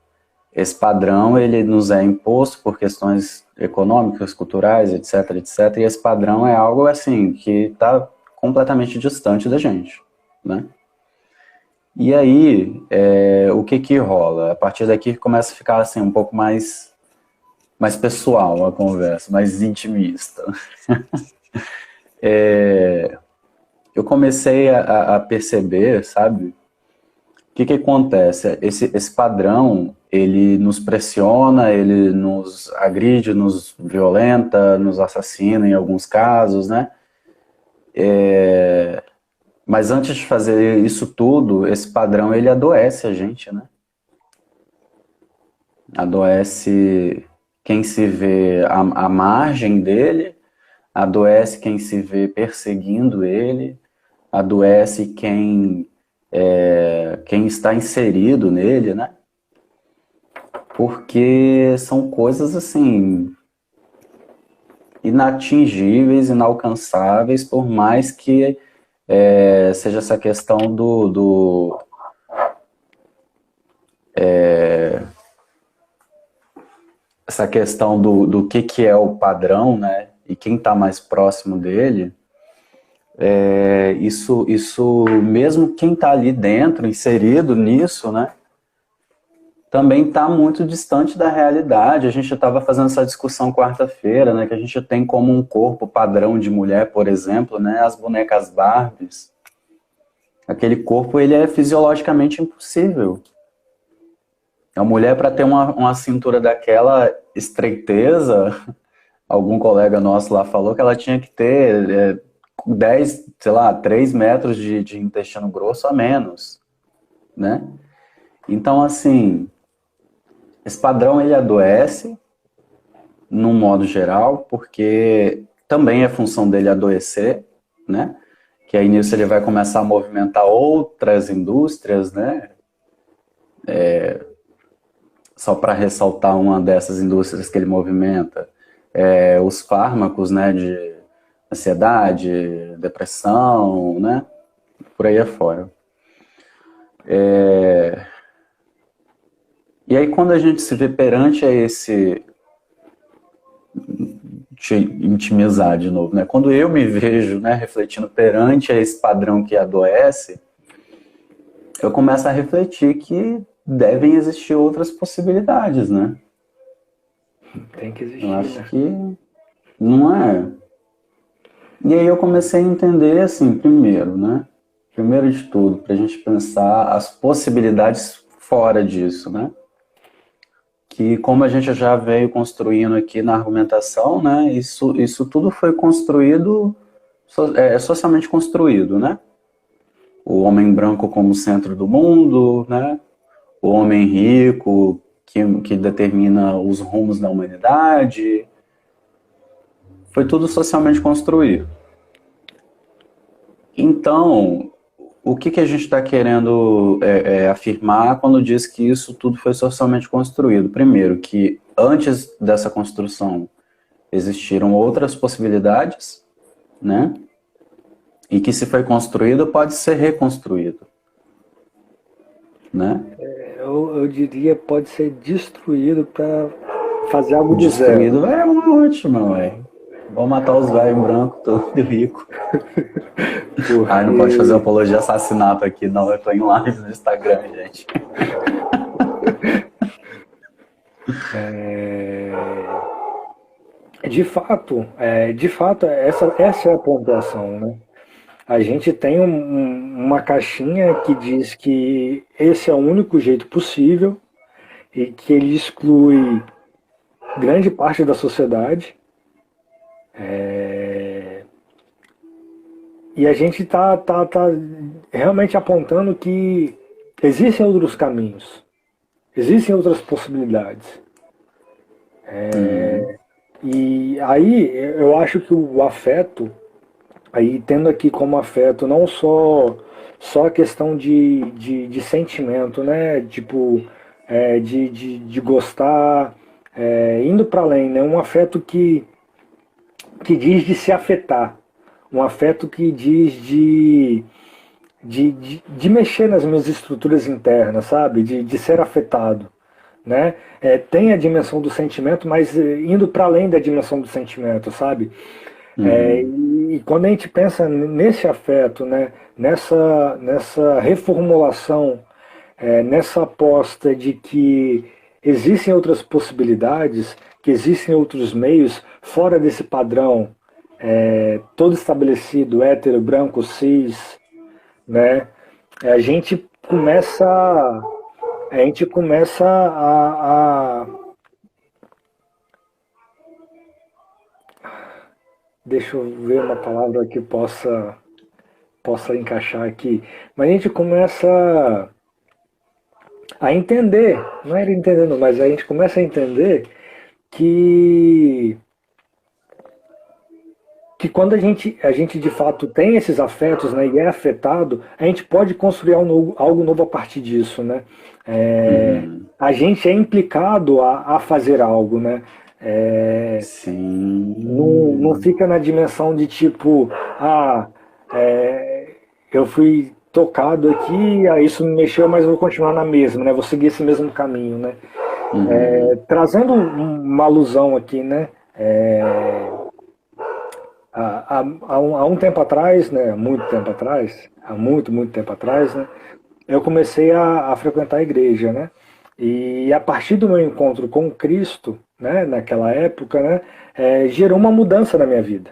Esse padrão, ele nos é imposto por questões econômicas, culturais, etc, etc, e esse padrão é algo, assim, que está completamente distante da gente, né? E aí, o que rola? A partir daqui começa a ficar, assim, um pouco mais pessoal a conversa, mais intimista. Eu comecei a perceber, sabe? O que acontece? Esse padrão, ele nos pressiona, ele nos agride, nos violenta, nos assassina em alguns casos, né? Mas antes de fazer isso tudo, esse padrão, ele adoece a gente, né? Adoece quem se vê à margem dele, adoece quem se vê perseguindo ele, adoece quem está inserido nele, né? Porque são coisas, assim, inatingíveis, inalcançáveis, por mais que seja essa questão essa questão do que é o padrão, né? E quem está mais próximo dele, isso mesmo quem está ali dentro, inserido nisso, né? Também está muito distante da realidade. A gente estava fazendo essa discussão quarta-feira, né? Que a gente tem como um corpo padrão de mulher, por exemplo, né? As bonecas Barbies. Aquele corpo, ele é fisiologicamente impossível. A mulher, para ter uma cintura daquela estreiteza, algum colega nosso lá falou que ela tinha que ter 10, sei lá, 3 metros de intestino grosso a menos, né? Então, assim, esse padrão, ele adoece, num modo geral, porque também é função dele adoecer, né? Que aí nisso ele vai começar a movimentar outras indústrias, né? Só para ressaltar uma dessas indústrias que ele movimenta, os fármacos, né, de ansiedade, depressão, né, por aí afora. E aí quando a gente se vê perante a esse... Te intimizar de novo, né, quando eu me vejo, né, refletindo perante a esse padrão que adoece, eu começo a refletir que devem existir outras possibilidades, né? Tem que existir, Eu acho né? que não é. E aí eu comecei a entender, assim, primeiro, né? Primeiro de tudo, para a gente pensar as possibilidades fora disso, né? que, como a gente já veio construindo aqui na argumentação, né, isso tudo foi construído, socialmente construído, né? O homem branco como centro do mundo, né? O homem rico que determina os rumos da humanidade. Foi tudo socialmente construído. Então, o que a gente está querendo afirmar quando diz que isso tudo foi socialmente construído? Primeiro, que antes dessa construção existiram outras possibilidades, né? E que se foi construído, pode ser reconstruído, né? Eu diria pode ser destruído para fazer algo do zero. Destruído é uma ótima, ué. Vamos matar os velhos brancos, todo rico. Ai, não pode fazer apologia de assassinato aqui, não. Eu tô em live no Instagram, gente. De fato, essa é a pontuação, né? A gente tem uma caixinha que diz que esse é o único jeito possível e que ele exclui grande parte da sociedade. E a gente tá realmente apontando que existem outros caminhos, existem outras possibilidades. E aí eu acho que o afeto, aí tendo aqui como afeto não só a questão de sentimento, né? Tipo, de gostar, indo para além, né? Um afeto que diz de se afetar, um afeto que diz de mexer nas minhas estruturas internas, sabe? De ser afetado, né? Tem a dimensão do sentimento, mas indo para além da dimensão do sentimento, sabe? E quando a gente pensa nesse afeto, né? Nessa reformulação, nessa aposta de que existem outras possibilidades, que existem outros meios fora desse padrão todo estabelecido, hétero, branco, cis, né? A gente começa a deixa eu ver uma palavra que possa encaixar aqui, mas a gente começa a entender, não era entendendo, mas a gente começa a entender que quando a gente de fato tem esses afetos, né, e é afetado, a gente pode construir algo novo a partir disso, né? A gente é implicado a fazer algo, né? Sim. Não fica na dimensão de tipo, eu fui tocado aqui, isso me mexeu, mas eu vou continuar na mesma, né? Vou seguir esse mesmo caminho, né? Trazendo uma alusão aqui, né? Há um tempo atrás, né, muito tempo atrás, há muito tempo atrás, né, eu comecei a frequentar a igreja, né, e a partir do meu encontro com Cristo, né, naquela época, né, gerou uma mudança na minha vida,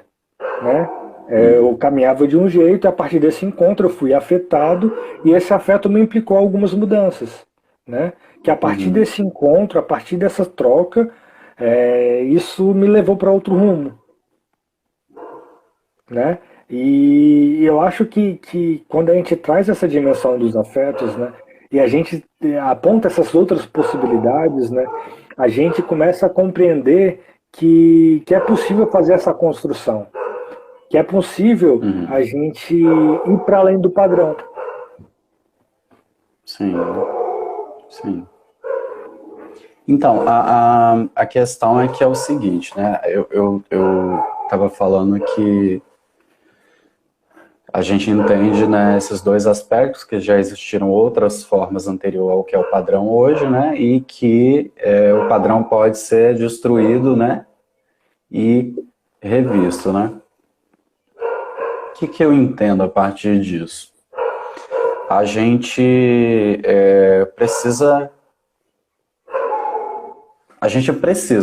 né. Eu caminhava de um jeito e a partir desse encontro eu fui afetado e esse afeto me implicou algumas mudanças, né, que a partir desse encontro, a partir dessa troca, isso me levou para outro rumo, né? E eu acho que quando a gente traz essa dimensão dos afetos, né, e a gente aponta essas outras possibilidades, né, a gente começa a compreender que é possível fazer essa construção, que é possível a gente ir para além do padrão. Sim, sim. Então, a questão é que é o seguinte, né? Eu estava falando que a gente entende, né, esses dois aspectos, que já existiram outras formas anterior ao que é o padrão hoje, né, e que o padrão pode ser destruído, né, e revisto, né. O que eu entendo a partir disso? A gente precisa,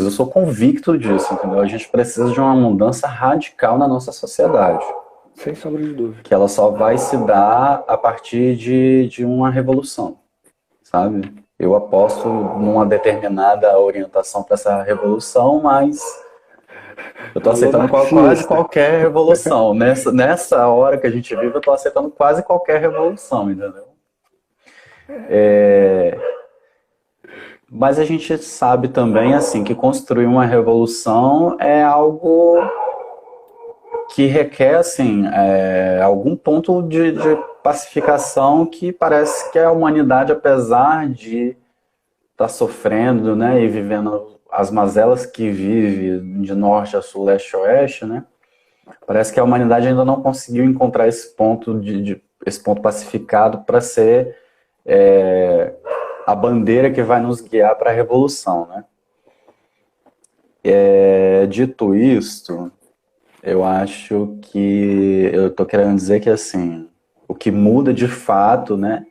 eu sou convicto disso, entendeu? A gente precisa de uma mudança radical na nossa sociedade. Sem sombra de dúvida. Que ela só vai se dar a partir de uma revolução, sabe? eu aposto numa determinada orientação para essa revolução, mas eu estou Alô, aceitando quase marxista. qualquer revolução. Nessa hora que a gente vive, eu estou aceitando quase qualquer revolução, entendeu? Mas a gente sabe também, assim, que construir uma revolução é algo que requer, assim, algum ponto de pacificação que parece que a humanidade, apesar de estar sofrendo, né, e vivendo as mazelas que vive de norte a sul, leste a oeste, né, parece que a humanidade ainda não conseguiu encontrar esse ponto esse ponto pacificado para ser a bandeira que vai nos guiar para a revolução, né? Dito isto, eu acho que eu estou querendo dizer que assim, o que muda de fato, né,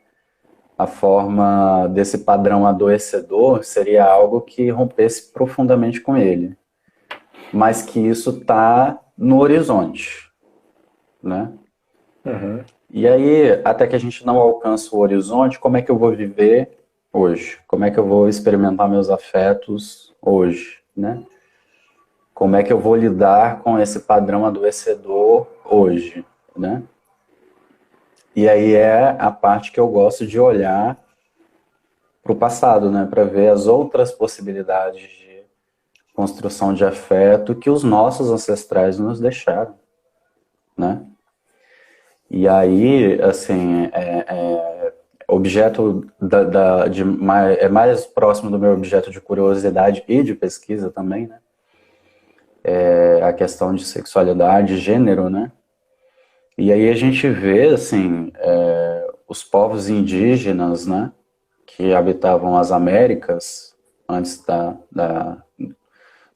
a forma desse padrão adoecedor seria algo que rompesse profundamente com ele, mas que isso está no horizonte, né? Uhum. E aí, até que a gente não alcança o horizonte, como é que eu vou viver hoje? Como é que eu vou experimentar meus afetos hoje, né? Como é que eu vou lidar com esse padrão adoecedor hoje, né? E aí é a parte que eu gosto de olhar para o passado, né? Para ver as outras possibilidades de construção de afeto que os nossos ancestrais nos deixaram, né? E aí, assim, objeto é mais próximo do meu objeto de curiosidade e de pesquisa também, né? É a questão de sexualidade, gênero, né? E aí a gente vê, assim, os povos indígenas, né? Que habitavam as Américas antes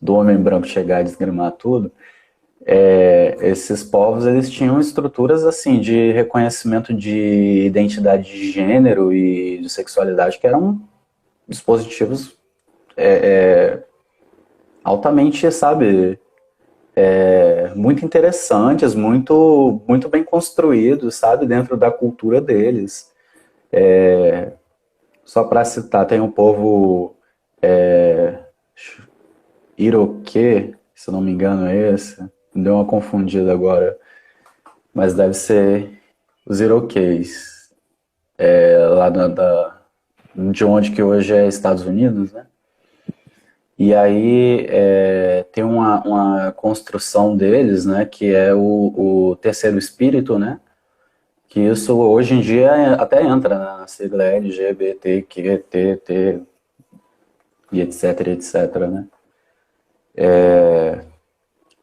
do homem branco chegar e desgramar tudo. Esses povos, eles tinham estruturas assim de reconhecimento de identidade de gênero e de sexualidade que eram dispositivos altamente, sabe, muito interessantes, muito bem construídos, sabe, dentro da cultura deles. Só para citar, tem um povo Iroquê, se eu não me engano é esse, deu uma confundida agora, mas deve ser os Iroquês, lá de onde que hoje é Estados Unidos, né? E aí tem uma construção deles, né, que é o terceiro espírito, né? Que isso hoje em dia até entra na sigla LGBTQTT e etc, etc, né?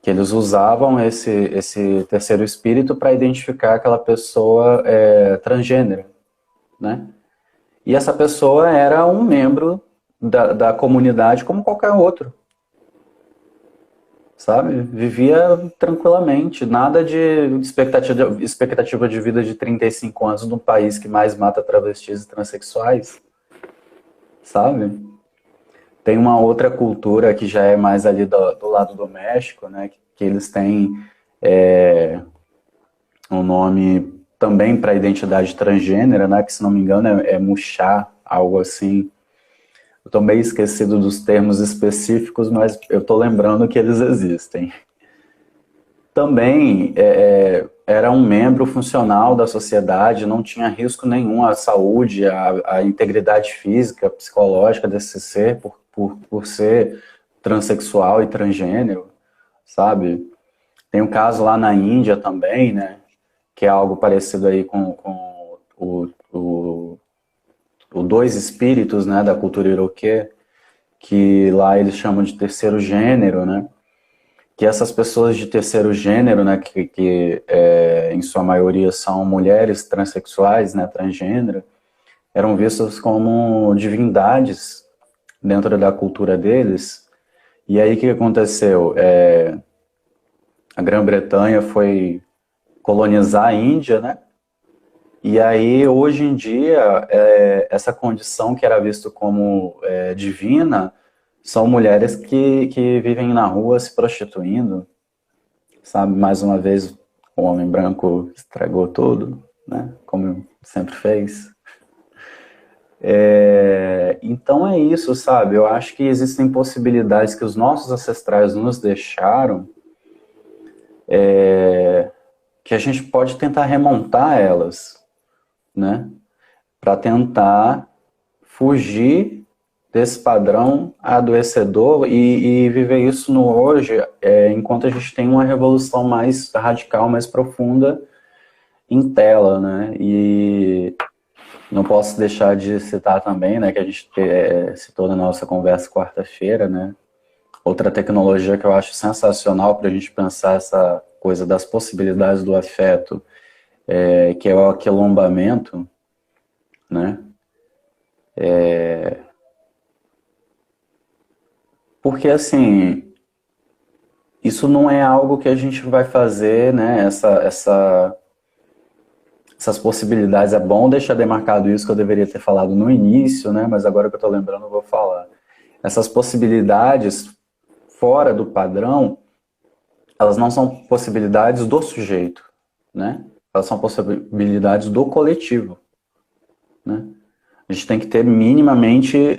Que eles usavam esse terceiro espírito para identificar aquela pessoa transgênero, né? E essa pessoa era um membro da comunidade como qualquer outro, sabe? Vivia tranquilamente, nada de expectativa de vida de 35 anos num país que mais mata travestis e transexuais, sabe? Tem uma outra cultura que já é mais ali do lado do México, né? Que eles têm um nome também para identidade transgênera, né? Que se não me engano é Muxá, algo assim. Eu estou meio esquecido dos termos específicos, mas eu estou lembrando que eles existem. Também era um membro funcional da sociedade, não tinha risco nenhum à saúde, à integridade física, psicológica desse ser, por ser transexual e transgênero, sabe? Tem um caso lá na Índia também, né? Que é algo parecido aí com o dois espíritos, né? Da cultura iroquê, que lá eles chamam de terceiro gênero, né? Que essas pessoas de terceiro gênero, né, que em sua maioria são mulheres transexuais, né, transgênero, eram vistas como divindades dentro da cultura deles. E aí o que aconteceu? A Grã-Bretanha foi colonizar a Índia, né? E aí hoje em dia essa condição que era vista como divina são mulheres que vivem na rua se prostituindo, sabe? Mais uma vez, o homem branco estragou tudo, né? Como sempre fez. Então é isso, sabe? Eu acho que existem possibilidades que os nossos ancestrais nos deixaram, que a gente pode tentar remontar elas, né? Para tentar fugir desse padrão adoecedor e viver isso no hoje, enquanto a gente tem uma revolução mais radical, mais profunda em tela, né? E não posso deixar de citar também, né, que a gente citou na nossa conversa quarta-feira, né? Outra tecnologia que eu acho sensacional para a gente pensar essa coisa das possibilidades do afeto, que é o aquilombamento, né? Porque, assim, isso não é algo que a gente vai fazer, né? Essas possibilidades, é bom deixar demarcado isso que eu deveria ter falado no início, né? Mas agora que eu estou lembrando, eu vou falar. Essas possibilidades fora do padrão, elas não são possibilidades do sujeito, né? Elas são possibilidades do coletivo, né? A gente tem que ter minimamente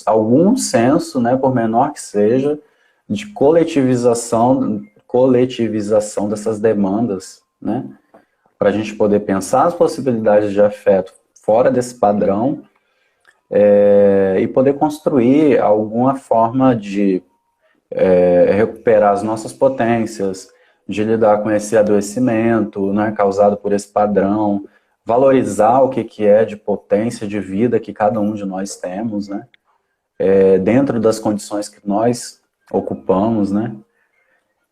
algum senso, né, por menor que seja, de coletivização dessas demandas, né, para a gente poder pensar as possibilidades de afeto fora desse padrão e poder construir alguma forma de recuperar as nossas potências, de lidar com esse adoecimento, né, causado por esse padrão, valorizar o que é de potência de vida que cada um de nós temos, né, dentro das condições que nós ocupamos, né.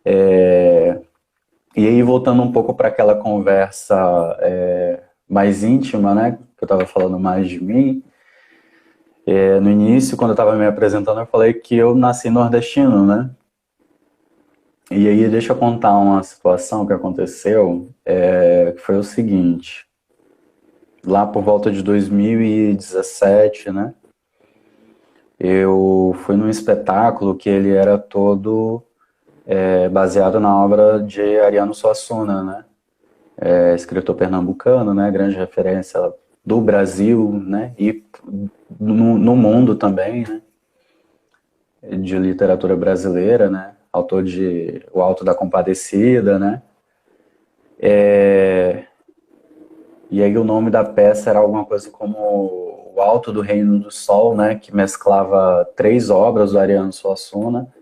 E aí, voltando um pouco para aquela conversa mais íntima, né, que eu estava falando mais de mim, no início, quando eu estava me apresentando, eu falei que eu nasci nordestino, né. E aí, deixa eu contar uma situação que aconteceu, que foi o seguinte. Lá por volta de 2017, né? Eu fui num espetáculo que ele era todo baseado na obra de Ariano Suassuna, né? Escritor pernambucano, né? Grande referência do Brasil, né? E no mundo também, né? De literatura brasileira, né? Autor de O Alto da Compadecida, né? E aí o nome da peça era alguma coisa como O Alto do Reino do Sol, né? Que mesclava três obras do Ariano Suassuna.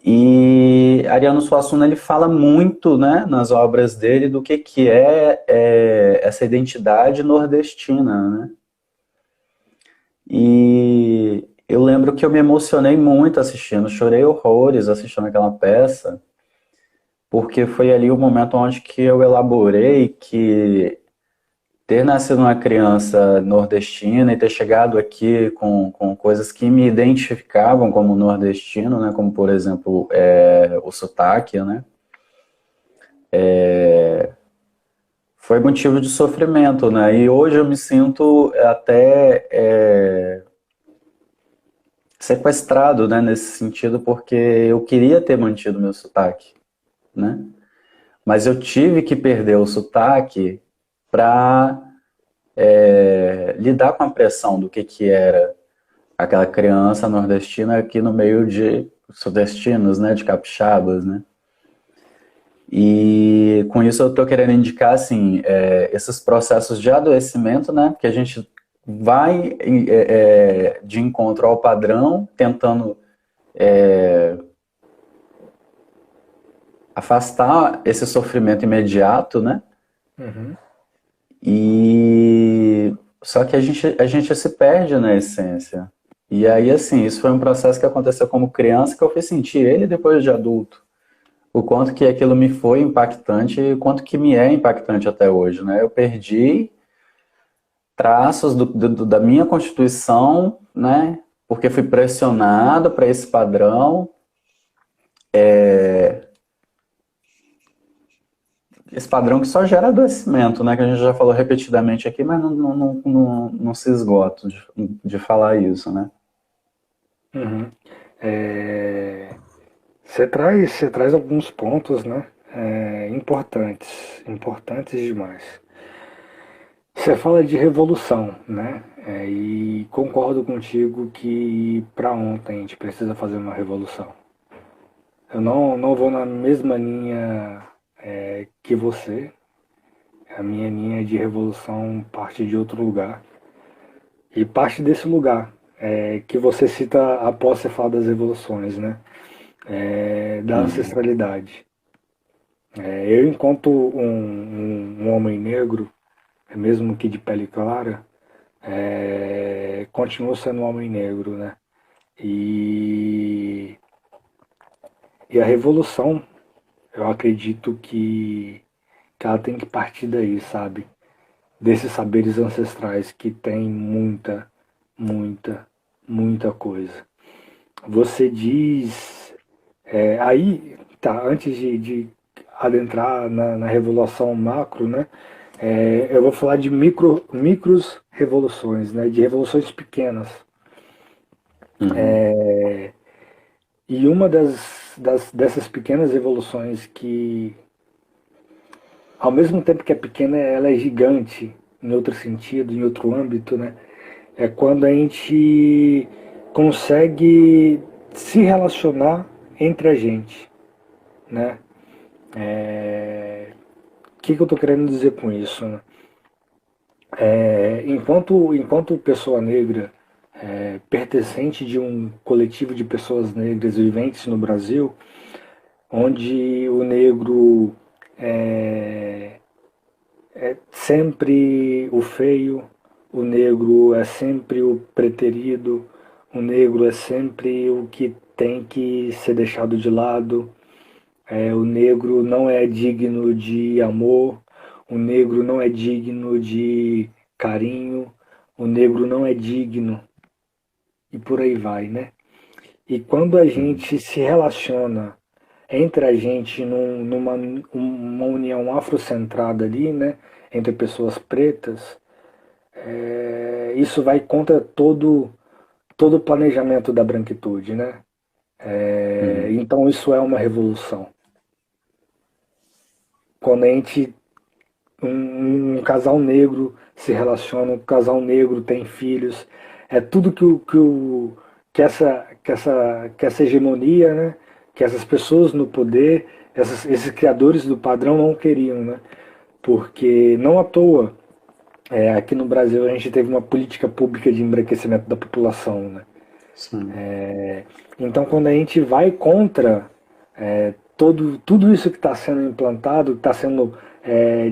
E Ariano Suassuna ele fala muito, né, nas obras dele do que essa identidade nordestina, né? E eu lembro que eu me emocionei muito assistindo, chorei horrores assistindo aquela peça, porque foi ali o momento onde que eu elaborei que ter nascido uma criança nordestina e ter chegado aqui com coisas que me identificavam como nordestino, né, como por exemplo o sotaque, né, foi motivo de sofrimento, né, e hoje eu me sinto até sequestrado, né, nesse sentido, porque eu queria ter mantido meu sotaque, né, mas eu tive que perder o sotaque para lidar com a pressão do que era aquela criança nordestina aqui no meio de sudestinos, né, de capixabas, né. E com isso eu estou querendo indicar, assim, esses processos de adoecimento, né, que a gente vai de encontro ao padrão, tentando afastar esse sofrimento imediato, né, Uhum. e só que a gente se perde na essência. E aí, assim, isso foi um processo que aconteceu como criança que eu fui sentir ele depois de adulto. O quanto que aquilo me foi impactante e o quanto que me é impactante até hoje, né? Eu perdi traços da minha constituição, né? Porque fui pressionado para esse padrão, esse padrão que só gera adoecimento, né? Que a gente já falou repetidamente aqui, mas não se esgota de falar isso, né? Uhum. Você traz alguns pontos, né? Importantes demais. Você fala de revolução, né? E concordo contigo que para ontem a gente precisa fazer uma revolução. Eu não vou na mesma linha que você. A minha linha de revolução parte de outro lugar. E parte desse lugar que você cita após você falar das revoluções, né? Da Uhum. ancestralidade. Eu, enquanto um homem negro, mesmo que de pele clara, continuo sendo um homem negro, né? E, e a revolução, eu acredito que ela tem que partir daí, sabe? Desses saberes ancestrais que tem muita, muita, muita coisa. Você diz. Aí, tá, antes de adentrar na revolução macro, né? Eu vou falar de micros revoluções, né? De revoluções pequenas. Uhum. E uma dessas pequenas revoluções que, ao mesmo tempo que é pequena, ela é gigante em outro sentido, em outro âmbito, né? É quando a gente consegue se relacionar entre a gente, né? O que eu estou querendo dizer com isso, né? Enquanto pessoa negra, pertencente de um coletivo de pessoas negras viventes no Brasil, onde o negro é sempre o feio, o negro é sempre o preterido, o negro é sempre o que tem que ser deixado de lado, o negro não é digno de amor, o negro não é digno de carinho, o negro não é digno, e por aí vai, né? E quando a Uhum. gente se relaciona entre a gente numa uma união afrocentrada ali, né? Entre pessoas pretas, isso vai contra todo o planejamento da branquitude, né? Uhum. Então isso é uma revolução. Quando a gente um casal negro se relaciona, um casal negro tem filhos, é tudo que essa hegemonia, né? Que essas pessoas no poder, esses criadores do padrão não queriam, né? Porque não à toa, aqui no Brasil a gente teve uma política pública de embranquecimento da população, né? Sim. Então, quando a gente vai contra tudo isso que está sendo implantado, que está sendo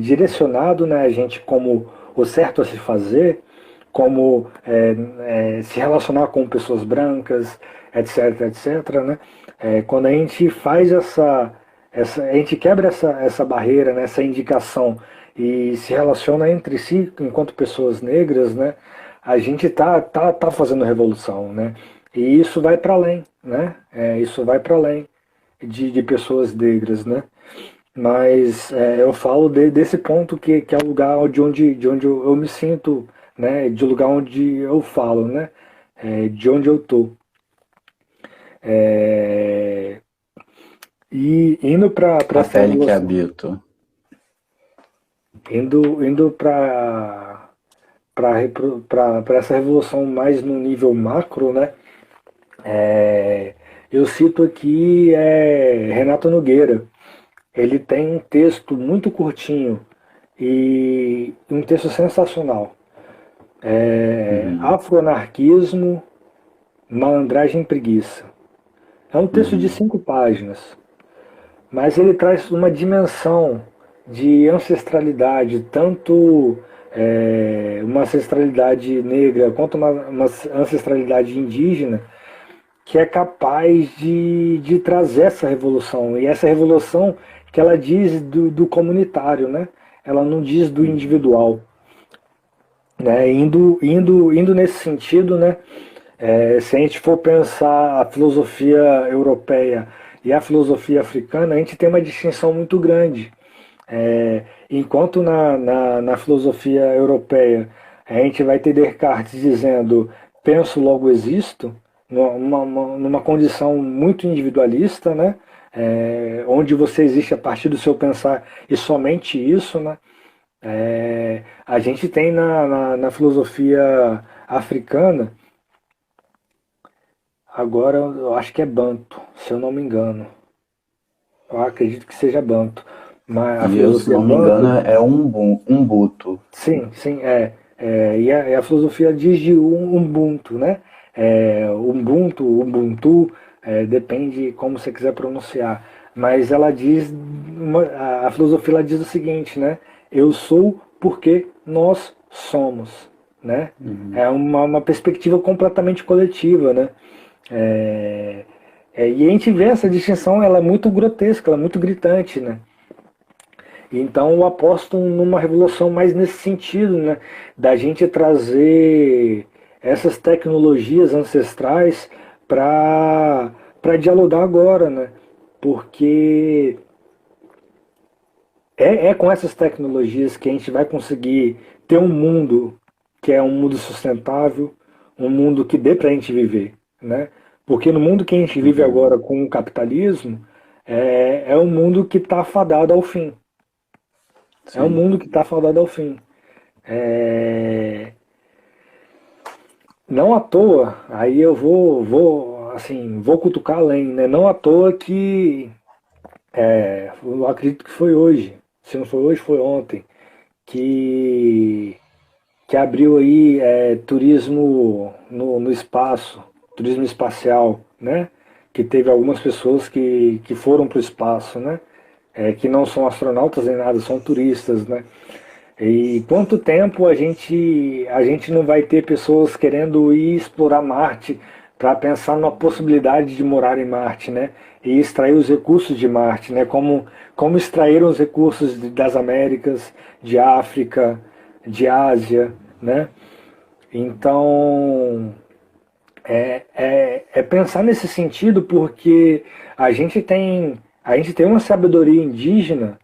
direcionado, né, a gente como o certo a se fazer, como se relacionar com pessoas brancas, etc, etc, né? Quando a gente faz a gente quebra essa barreira, né, essa indicação e se relaciona entre si enquanto pessoas negras, né? A gente tá fazendo revolução, né? E isso vai para além, né? Isso vai para além de pessoas negras, né? Mas eu falo desse ponto que é o lugar de onde eu me sinto, né? De lugar onde eu falo, né? De onde eu tô. É, e indo para A essa pele que revolução, habito. indo para essa revolução mais no nível macro, né? Eu cito aqui Renato Nogueira. Ele tem um texto muito curtinho e um texto sensacional. Uhum. Afroanarquismo, malandragem e preguiça. É um texto de Uhum. 5 páginas, mas ele traz uma dimensão de ancestralidade, tanto uma ancestralidade negra quanto uma ancestralidade indígena, que é capaz de trazer essa revolução. E essa revolução que ela diz do comunitário, né? Ela não diz do Uhum. individual. Né? Indo nesse sentido, né? Se a gente for pensar a filosofia europeia e a filosofia africana, a gente tem uma distinção muito grande. Enquanto na filosofia europeia a gente vai ter Descartes dizendo penso, logo existo, numa condição muito individualista, né? Onde você existe a partir do seu pensar e somente isso, né? A gente tem na filosofia africana, agora eu acho que é Banto, se eu não me engano. Eu acredito que seja Banto. Mas a E eu, se filosofia não me engano, Banto, é Umbuto. sim, sim, e a filosofia diz de Ubuntu, né? Ubuntu, depende como você quiser pronunciar. Mas ela diz, a filosofia ela diz o seguinte, né? Eu sou porque nós somos, né? Uhum. É uma perspectiva completamente coletiva, né? É, e a gente vê essa distinção, ela é muito grotesca, ela é muito gritante, né? Então eu aposto numa revolução mais nesse sentido, né? Da gente trazer essas tecnologias ancestrais para dialogar agora, né? Porque é com essas tecnologias que a gente vai conseguir ter um mundo que é um mundo sustentável, um mundo que dê para a gente viver, né? Porque no mundo que a gente vive Uhum. agora com o capitalismo, é um mundo que está fadado ao fim. É um Sim. mundo que está fadado ao fim. É, Não à toa, aí eu vou cutucar além, né? Não à toa que, eu acredito que foi hoje, se não foi hoje, foi ontem, que, que abriu aí turismo no espaço, turismo espacial, né? Que teve algumas pessoas que foram para o espaço, né? Que não são astronautas nem nada, são turistas, né? E quanto tempo a gente não vai ter pessoas querendo ir explorar Marte para pensar na possibilidade de morar em Marte, né? E extrair os recursos de Marte, né? Como extraíram os recursos das Américas, de África, de Ásia, né? Então, é pensar nesse sentido porque a gente tem uma sabedoria indígena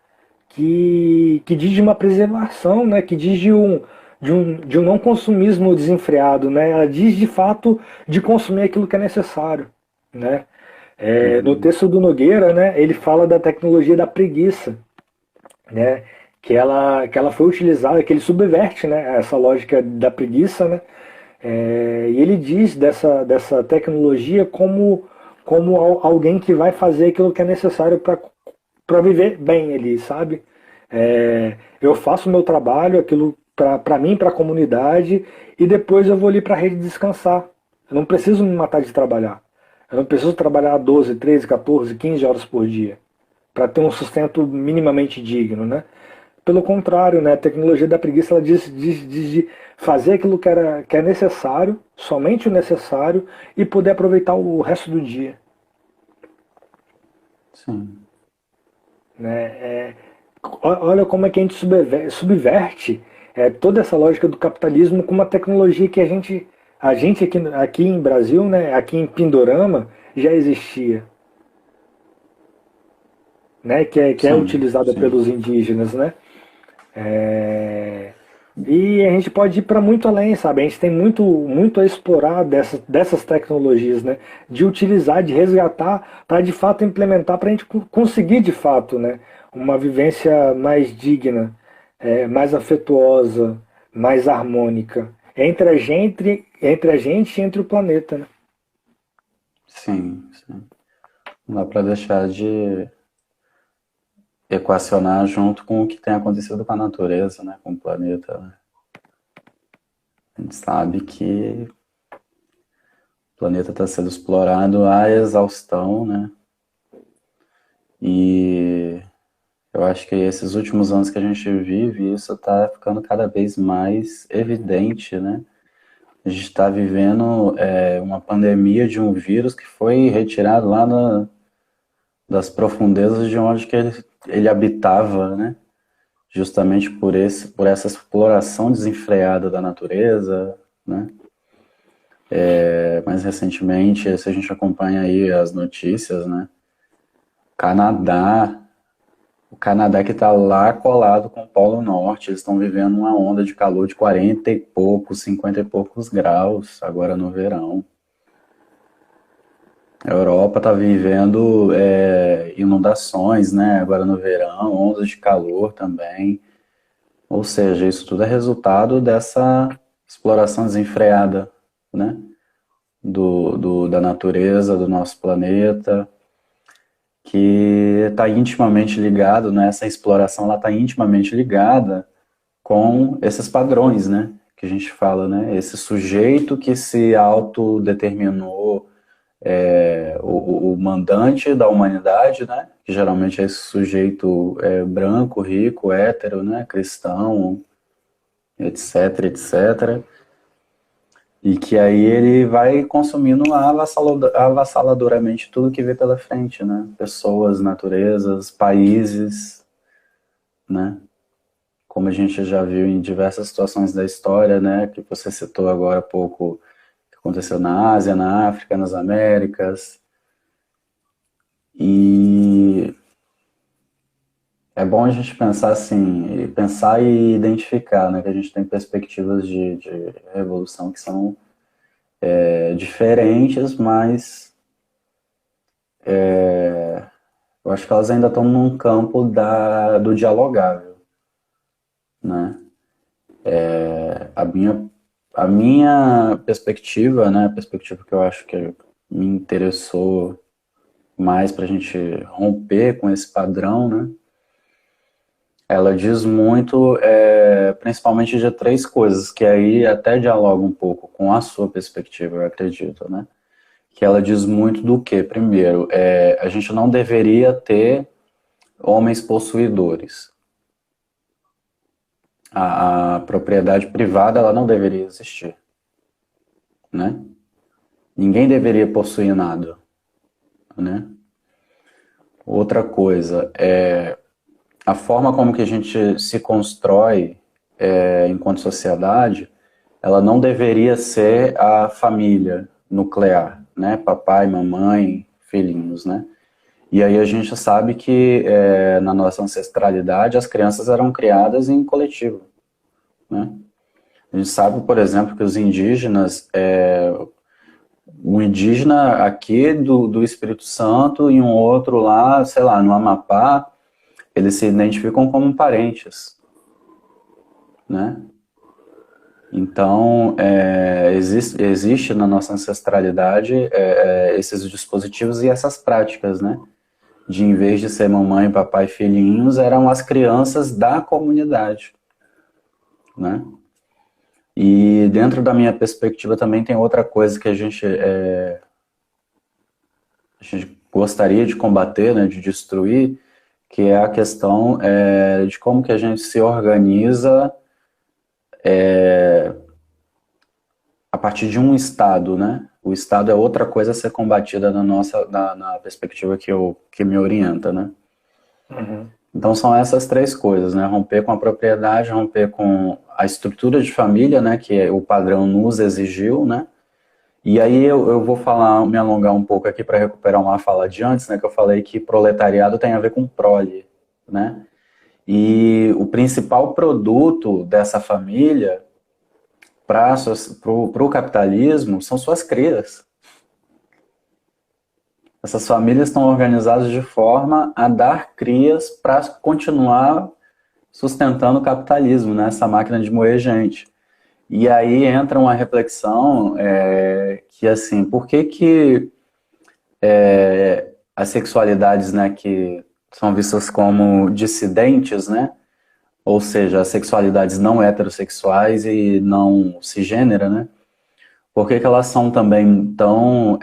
que diz de uma preservação, né? Que diz de um não consumismo desenfreado, né? Ela diz de fato de consumir aquilo que é necessário, né? No Uhum. texto do Nogueira, né? Ele fala da tecnologia da preguiça, né? Que ela foi utilizada, que ele subverte, né? Essa lógica da preguiça, né? E ele diz dessa tecnologia como alguém que vai fazer aquilo que é necessário para viver bem ali, sabe? Eu faço o meu trabalho, aquilo para mim, para a comunidade, e depois eu vou ali para a rede descansar. Eu não preciso me matar de trabalhar. Eu não preciso trabalhar 12, 13, 14, 15 horas por dia para ter um sustento minimamente digno, né? Pelo contrário, né, a tecnologia da preguiça ela diz de fazer aquilo que é necessário, somente o necessário, e poder aproveitar o resto do dia. Sim. Né? Olha como é que a gente subverte toda essa lógica do capitalismo com uma tecnologia que a gente aqui em Brasil, né, aqui em Pindorama, já existia, né, que é Sim. utilizada Sim. pelos indígenas, né? É, E a gente pode ir para muito além, sabe? A gente tem muito a explorar dessas tecnologias, né? De utilizar, de resgatar, para de fato implementar, para a gente conseguir de fato, né? Uma vivência mais digna, mais afetuosa, mais harmônica entre a gente e entre o planeta, né? Sim. Sim. Não dá para deixar de equacionar junto com o que tem acontecido com a natureza, né? Com o planeta, né? A gente sabe que o planeta está sendo explorado à exaustão, né? E eu acho que esses últimos anos que a gente vive, isso está ficando cada vez mais evidente, né? A gente está vivendo uma pandemia de um vírus que foi retirado lá das profundezas de onde que ele habitava, né? Justamente por essa exploração desenfreada da natureza, né? Mais recentemente, se a gente acompanha aí as notícias, né? Canadá, o Canadá que está lá colado com o Polo Norte, eles estão vivendo uma onda de calor de 40 e poucos, 50 e poucos graus agora no verão. A Europa está vivendo inundações, né? Agora no verão, ondas de calor também, Ou seja, isso tudo é resultado dessa exploração desenfreada, né? Da natureza, do nosso planeta, que está intimamente ligado, né? Essa exploração ela está intimamente ligada com esses padrões, né? Que a gente fala, né? Esse sujeito que se autodeterminou o mandante da humanidade, né? Que geralmente é esse sujeito branco, rico, hétero, né? Cristão, etc, etc. E que aí ele vai consumindo avassaladoramente tudo que vê pela frente, né? Pessoas, naturezas, países, né? Como a gente já viu em diversas situações da história, né? Que você citou agora há pouco, que aconteceu na Ásia, na África, nas Américas. E é bom a gente pensar assim, pensar e identificar, né? Que a gente tem perspectivas de revolução que são diferentes, mas eu acho que elas ainda estão num campo do dialogável, né? A minha, a minha perspectiva, né? A perspectiva que eu acho que me interessou mais para a gente romper com esse padrão, né? Ela diz muito, principalmente de três coisas, que aí até dialoga um pouco com a sua perspectiva, eu acredito, né? Que ela diz muito do que, primeiro, a gente não deveria ter homens possuidores. A propriedade privada ela não deveria existir, né? Ninguém deveria possuir nada, né? Outra coisa a forma como que a gente se constrói enquanto sociedade, ela não deveria ser a família nuclear, né? Papai, mamãe, filhinhos, né? E aí a gente sabe que na nossa ancestralidade as crianças eram criadas em coletivo, né? A gente sabe, por exemplo, que os indígenas, um indígena aqui do Espírito Santo e um outro lá, sei lá, no Amapá, eles se identificam como parentes, né? Então, existe na nossa ancestralidade esses dispositivos e essas práticas, né? De em vez de ser mamãe, papai e filhinhos, eram as crianças da comunidade, né? E dentro da minha perspectiva também tem outra coisa que a gente gostaria de combater, né, de destruir, que é a questão de como que a gente se organiza a partir de um Estado, né? O Estado é outra coisa a ser combatida na perspectiva que me orienta, né? Uhum. Então são essas três coisas, né? Romper com a propriedade, romper com a estrutura de família, né? Que o padrão nos exigiu, né? E aí eu vou me alongar um pouco aqui para recuperar uma fala de antes, né? Que eu falei que proletariado tem a ver com prole, né? E o principal produto dessa família para o capitalismo são suas crias. Essas famílias estão organizadas de forma a dar crias para continuar sustentando o capitalismo, né? Essa máquina de moer gente. E aí entra uma reflexão que, assim, por que as sexualidades, né, que são vistas como dissidentes, né? Ou seja, as sexualidades não heterossexuais e não cisgênera, né? Por que elas são também tão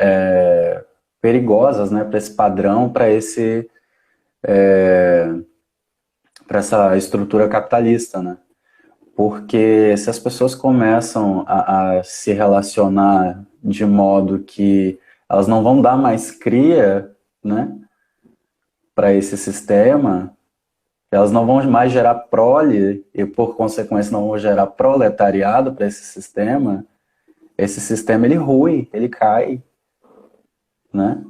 perigosas, né, para esse padrão, para essa estrutura capitalista, né? Porque se as pessoas começam a se relacionar de modo que elas não vão dar mais cria, né, para esse sistema, elas não vão mais gerar prole e, por consequência, não vão gerar proletariado para esse sistema ele rui, ele cai, né?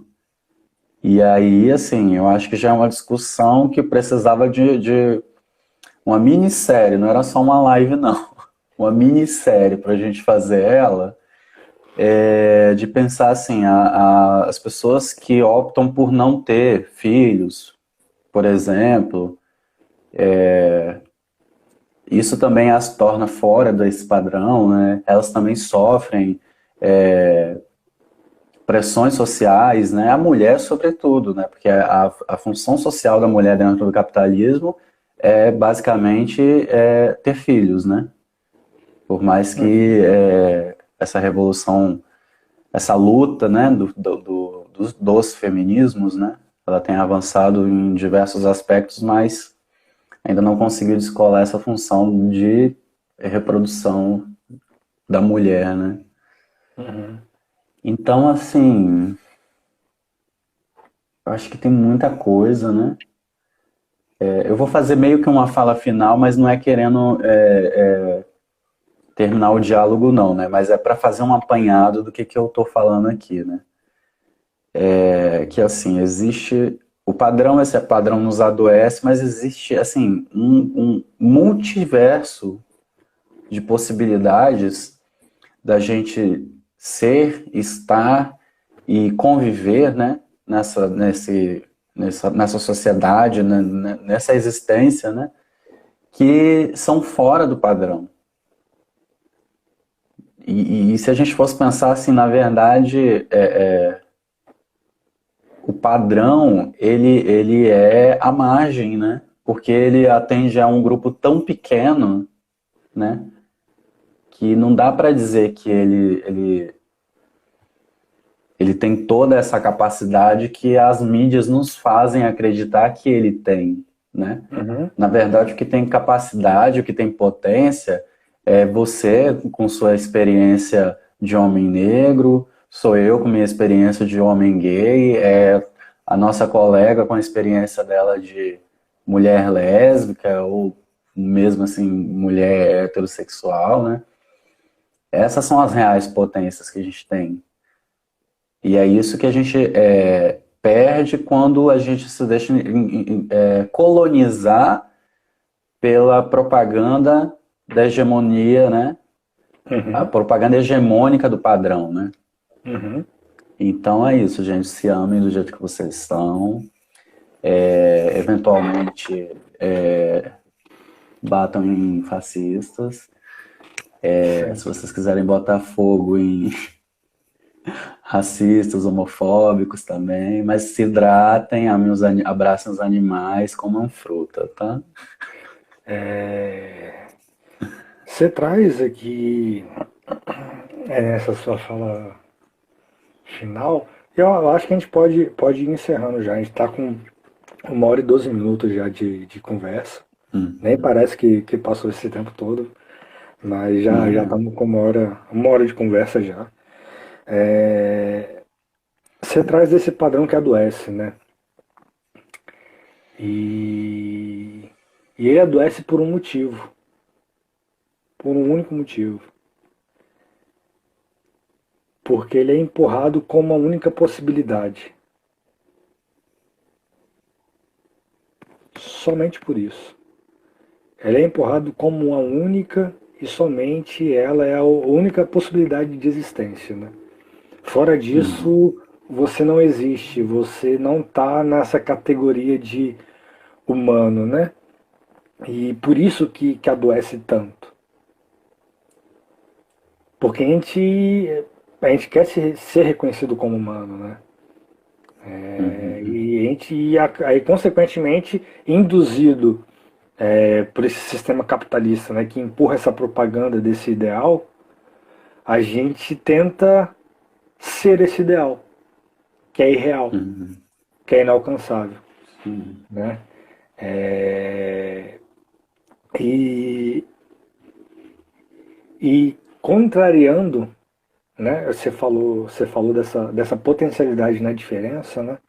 E aí, assim, eu acho que já é uma discussão que precisava de uma minissérie, não era só uma live, não. Uma minissérie para a gente fazer ela, de pensar assim, as pessoas que optam por não ter filhos, por exemplo, isso também as torna fora desse padrão, né? Elas também sofrem é, pressões sociais, né? A mulher, sobretudo, né? Porque a função social da mulher dentro do capitalismo é basicamente ter filhos, né? Por mais que essa revolução, essa luta, né, dos feminismos, né? Ela tenha avançado em diversos aspectos, mas ainda não conseguiu descolar essa função de reprodução da mulher, né? Uhum. Então, assim, eu acho que tem muita coisa, né? Eu vou fazer meio que uma fala final, mas não é querendo terminar o diálogo, não, né? Mas é para fazer um apanhado do que eu estou falando aqui, né? Que assim, existe o padrão, esse padrão nos adoece, mas existe assim um multiverso de possibilidades da gente ser, estar e conviver, né, nessa sociedade, né, nessa existência, né, que são fora do padrão. E se a gente fosse pensar assim, na verdade, o padrão, ele é a margem, né? Porque ele atende a um grupo tão pequeno, né? Que não dá para dizer que ele tem toda essa capacidade que as mídias nos fazem acreditar que ele tem, né? Uhum. Na verdade, o que tem capacidade, o que tem potência é você com sua experiência de homem negro, sou eu com minha experiência de homem gay, é a nossa colega com a experiência dela de mulher lésbica ou mesmo assim mulher heterossexual, né? Essas são as reais potências que a gente tem. E é isso que a gente perde quando a gente se deixa colonizar pela propaganda da hegemonia, né? A Uhum. propaganda hegemônica do padrão, né? Uhum. Então é isso, gente. Se amem do jeito que vocês são. Eventualmente batam em fascistas. Se Sim. vocês quiserem botar fogo em racistas, homofóbicos também, mas se hidratem, abracem os animais, comam fruta, tá? Você traz aqui, nessa sua fala final, eu acho que a gente pode ir encerrando já. A gente está com 1 hora e 12 minutos já de conversa. Nem Uhum. parece que passou esse tempo todo, mas já É. estamos com 1 hora de conversa já. Você traz desse padrão que adoece, né? E, e ele adoece por um motivo, por um único motivo. Porque ele é empurrado como a única possibilidade. Somente por isso. Ele é empurrado como uma única e somente ela é a única possibilidade de existência, né? Fora Uhum. disso, você não existe, você não está nessa categoria de humano, né? E por isso que adoece tanto. Porque a gente quer ser reconhecido como humano, né? Uhum. E a gente, aí, consequentemente, induzido por esse sistema capitalista, né, que empurra essa propaganda desse ideal, a gente tenta ser esse ideal, que é irreal, Uhum. que é inalcançável, Uhum. né? É, e, e contrariando, né? Você falou dessa potencialidade na diferença, né?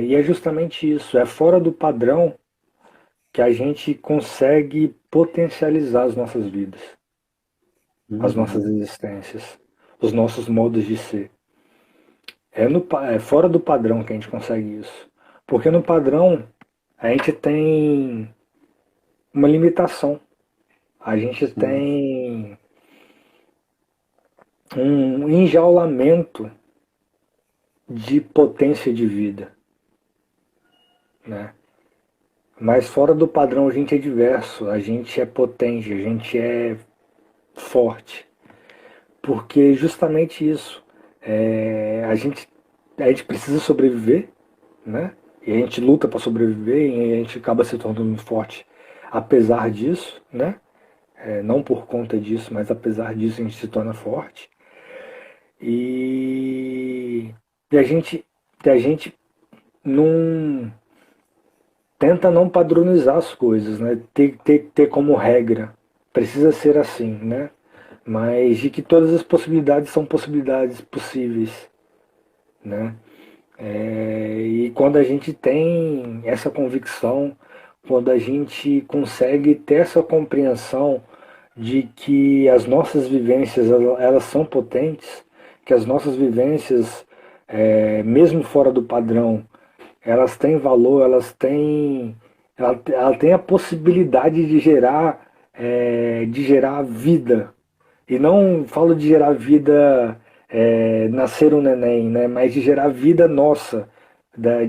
E é justamente isso, é fora do padrão que a gente consegue potencializar as nossas vidas, as nossas Uhum. existências, os nossos modos de ser. É fora do padrão que a gente consegue isso. Porque no padrão a gente tem uma limitação, a gente Sim. tem um enjaulamento de potência de vida, né? mas fora do padrão a gente é diverso, a gente é potente, a gente é forte. Porque justamente isso, a gente precisa sobreviver, né? E a gente luta para sobreviver e a gente acaba se tornando forte apesar disso, né? Não por conta disso, mas apesar disso a gente se torna forte. E, e a gente não tenta não padronizar as coisas, né? Ter como regra. Precisa ser assim, né? Mas de que todas as possibilidades são possibilidades possíveis, né? E quando a gente tem essa convicção, quando a gente consegue ter essa compreensão de que as nossas vivências elas são potentes, que as nossas vivências, mesmo fora do padrão, elas têm valor, ela tem a possibilidade de gerar vida. E não falo de gerar vida, nascer um neném, né? Mas de gerar vida nossa,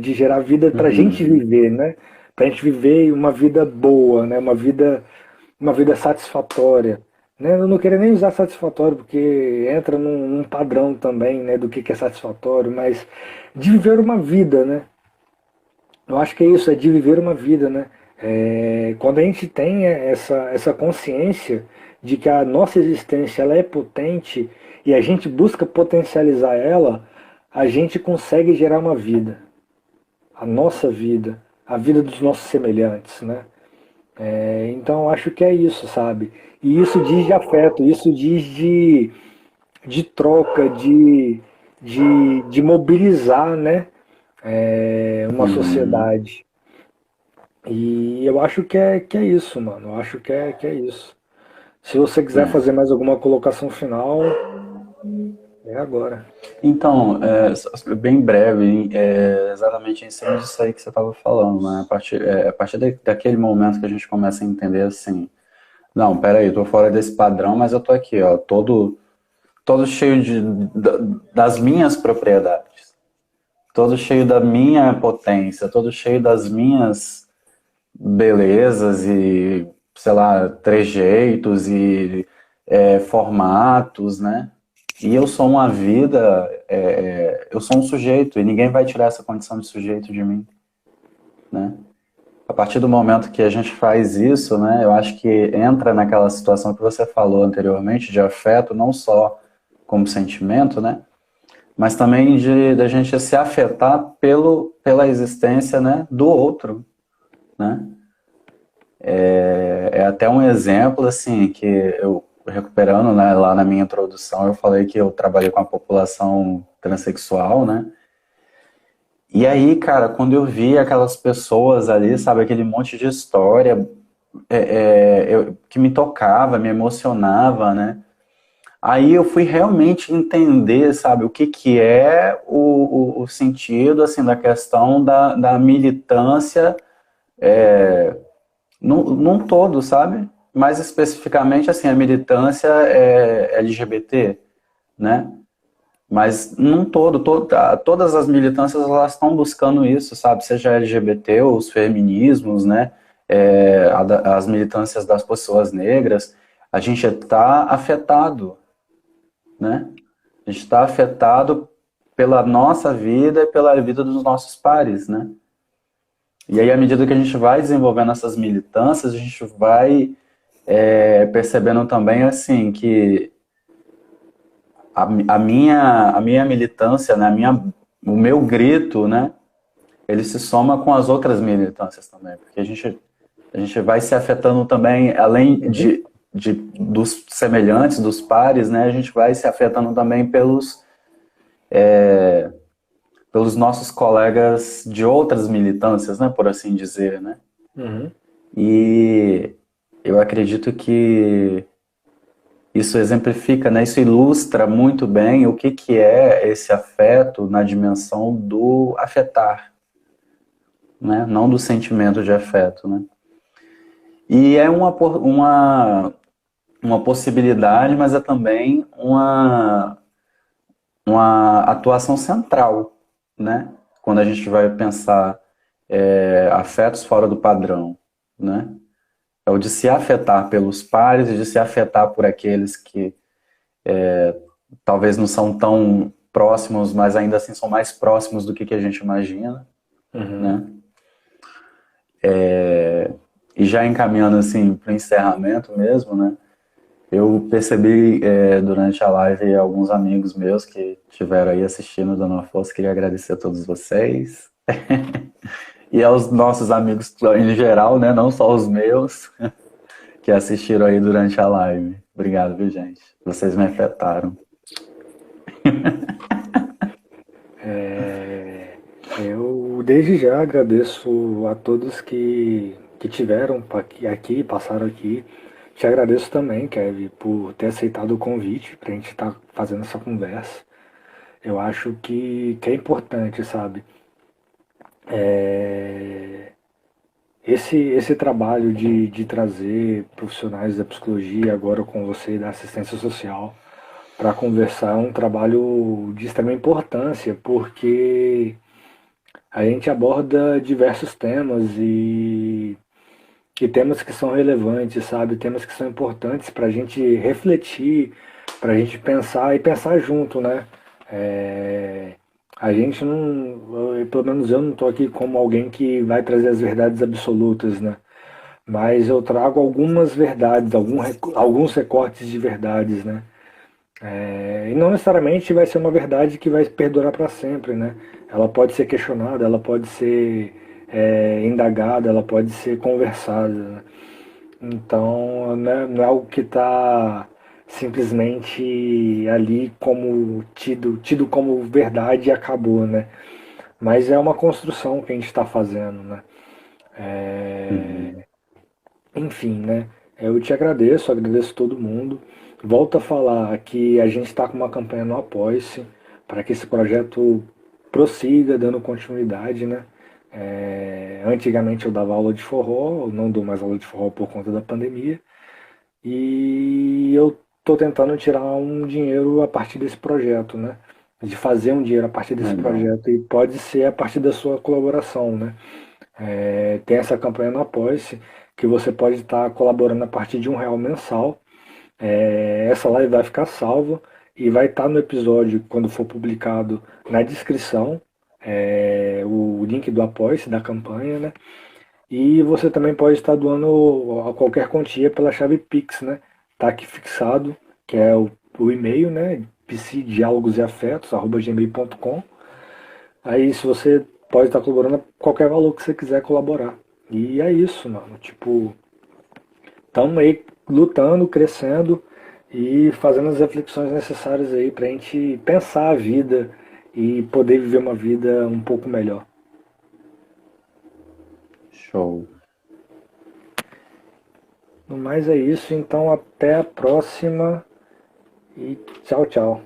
de gerar vida para a gente Uhum. viver, né? Para a gente viver uma vida boa, né? Uma vida satisfatória. Né? Eu não queria nem usar satisfatório, porque entra num padrão também, né, do que é satisfatório, mas de viver uma vida, né? Eu acho que é isso, é de viver uma vida, né? Quando a gente tem essa consciência de que a nossa existência ela é potente e a gente busca potencializar ela, a gente consegue gerar uma vida, a nossa vida, a vida dos nossos semelhantes, né? Então eu acho que é isso, sabe? E isso diz de afeto, isso diz de troca, de mobilizar, né? Uma Uhum. sociedade. E eu acho que é isso, mano. Eu acho que é isso. Se você quiser É. fazer mais alguma colocação final, é agora. Então, bem breve, exatamente em cima disso aí que você estava falando, né? A partir daquele momento que a gente começa a entender assim, não, peraí, eu tô fora desse padrão, mas eu tô aqui, ó, todo cheio das minhas propriedades, todo cheio da minha potência, todo cheio das minhas belezas e, sei lá, trejeitos e formatos, né? E eu sou uma vida, eu sou um sujeito e ninguém vai tirar essa condição de sujeito de mim, né? A partir do momento que a gente faz isso, né, eu acho que entra naquela situação que você falou anteriormente de afeto, não só como sentimento, né, mas também de da gente se afetar pela existência, né, do outro, né? É até um exemplo assim que eu recuperando, né, lá na minha introdução, eu falei que eu trabalhei com a população transexual, né? E aí, cara, quando eu vi aquelas pessoas ali, sabe, aquele monte de história que me tocava, me emocionava, né? Aí eu fui realmente entender, sabe, o que que é o sentido, assim, da questão da militância num todo, sabe? Mais especificamente, assim, a militância LGBT, né? Mas num todo, todas as militâncias elas estão buscando isso, sabe? Seja LGBT ou os feminismos, né? As militâncias das pessoas negras, a gente está afetado, né? A gente está afetado pela nossa vida e pela vida dos nossos pares, né? E aí, à medida que a gente vai desenvolvendo essas militâncias, a gente vai percebendo também, assim, que a minha militância, né? O meu grito, né? Ele se soma com as outras militâncias também, porque a gente vai se afetando também, além Uhum. dos semelhantes, dos pares, né? A gente vai se afetando também pelos nossos colegas de outras militâncias, né? Por assim dizer, né? Uhum. E eu acredito que isso exemplifica, né? Isso ilustra muito bem o que que é esse afeto na dimensão do afetar, né? Não do sentimento de afeto, né? E é uma possibilidade, mas é também uma atuação central, né? Quando a gente vai pensar afetos fora do padrão, né? É o de se afetar pelos pares e de se afetar por aqueles que talvez não são tão próximos, mas ainda assim são mais próximos do que a gente imagina, Uhum. né? E já encaminhando assim para o encerramento mesmo, né? Eu percebi durante a live alguns amigos meus que estiveram aí assistindo, dando uma força, queria agradecer a todos vocês. E aos nossos amigos em geral, né? Não só os meus, que assistiram aí durante a live. Obrigado, viu, gente? Vocês me afetaram. Eu desde já agradeço a todos que tiveram aqui, passaram aqui. Te agradeço também, Kevin, por ter aceitado o convite para a gente estar fazendo essa conversa. Eu acho que é importante, sabe? É, esse trabalho de trazer profissionais da psicologia, agora com você da assistência social, para conversar é um trabalho de extrema importância, porque a gente aborda diversos temas e temas que são relevantes, sabe? Temas que são importantes para a gente refletir, para a gente pensar e pensar junto, né? É, a gente não, pelo menos eu não estou aqui como alguém que vai trazer as verdades absolutas, né? Mas eu trago algumas verdades, alguns recortes de verdades, né? E não necessariamente vai ser uma verdade que vai perdurar para sempre, né? Ela pode ser questionada, ela pode ser indagada, ela pode ser conversada, né? Então, né, não é algo que está simplesmente ali como tido como verdade e acabou, né? Mas é uma construção que a gente está fazendo, né? Uhum. Enfim, né? Eu te agradeço, agradeço todo mundo. Volto a falar que a gente está com uma campanha no Apoia-se para que esse projeto prossiga dando continuidade, né? Antigamente eu dava aula de forró, eu não dou mais aula de forró por conta da pandemia. E eu estou tentando tirar um dinheiro a partir desse projeto, né? De fazer um dinheiro a partir desse Legal. projeto. E pode ser a partir da sua colaboração, né? Tem essa campanha no Apoia-se, que você pode estar colaborando a partir de R$ 1 mensal. Essa live vai ficar salva e vai estar no episódio, quando for publicado, na descrição, o link do Apoia-se, da campanha, né? E você também pode estar doando a qualquer quantia pela chave Pix, né? Tá aqui fixado, que é o e-mail, né? pcdiálogosafetos@gmail.com. Aí se você pode estar colaborando qualquer valor que você quiser colaborar. E é isso, mano. Tipo, estamos aí lutando, crescendo e fazendo as reflexões necessárias aí pra gente pensar a vida e poder viver uma vida um pouco melhor. Show. No mais é isso, então até a próxima e tchau, tchau.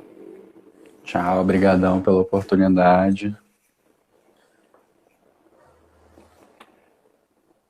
Tchau, obrigadão pela oportunidade.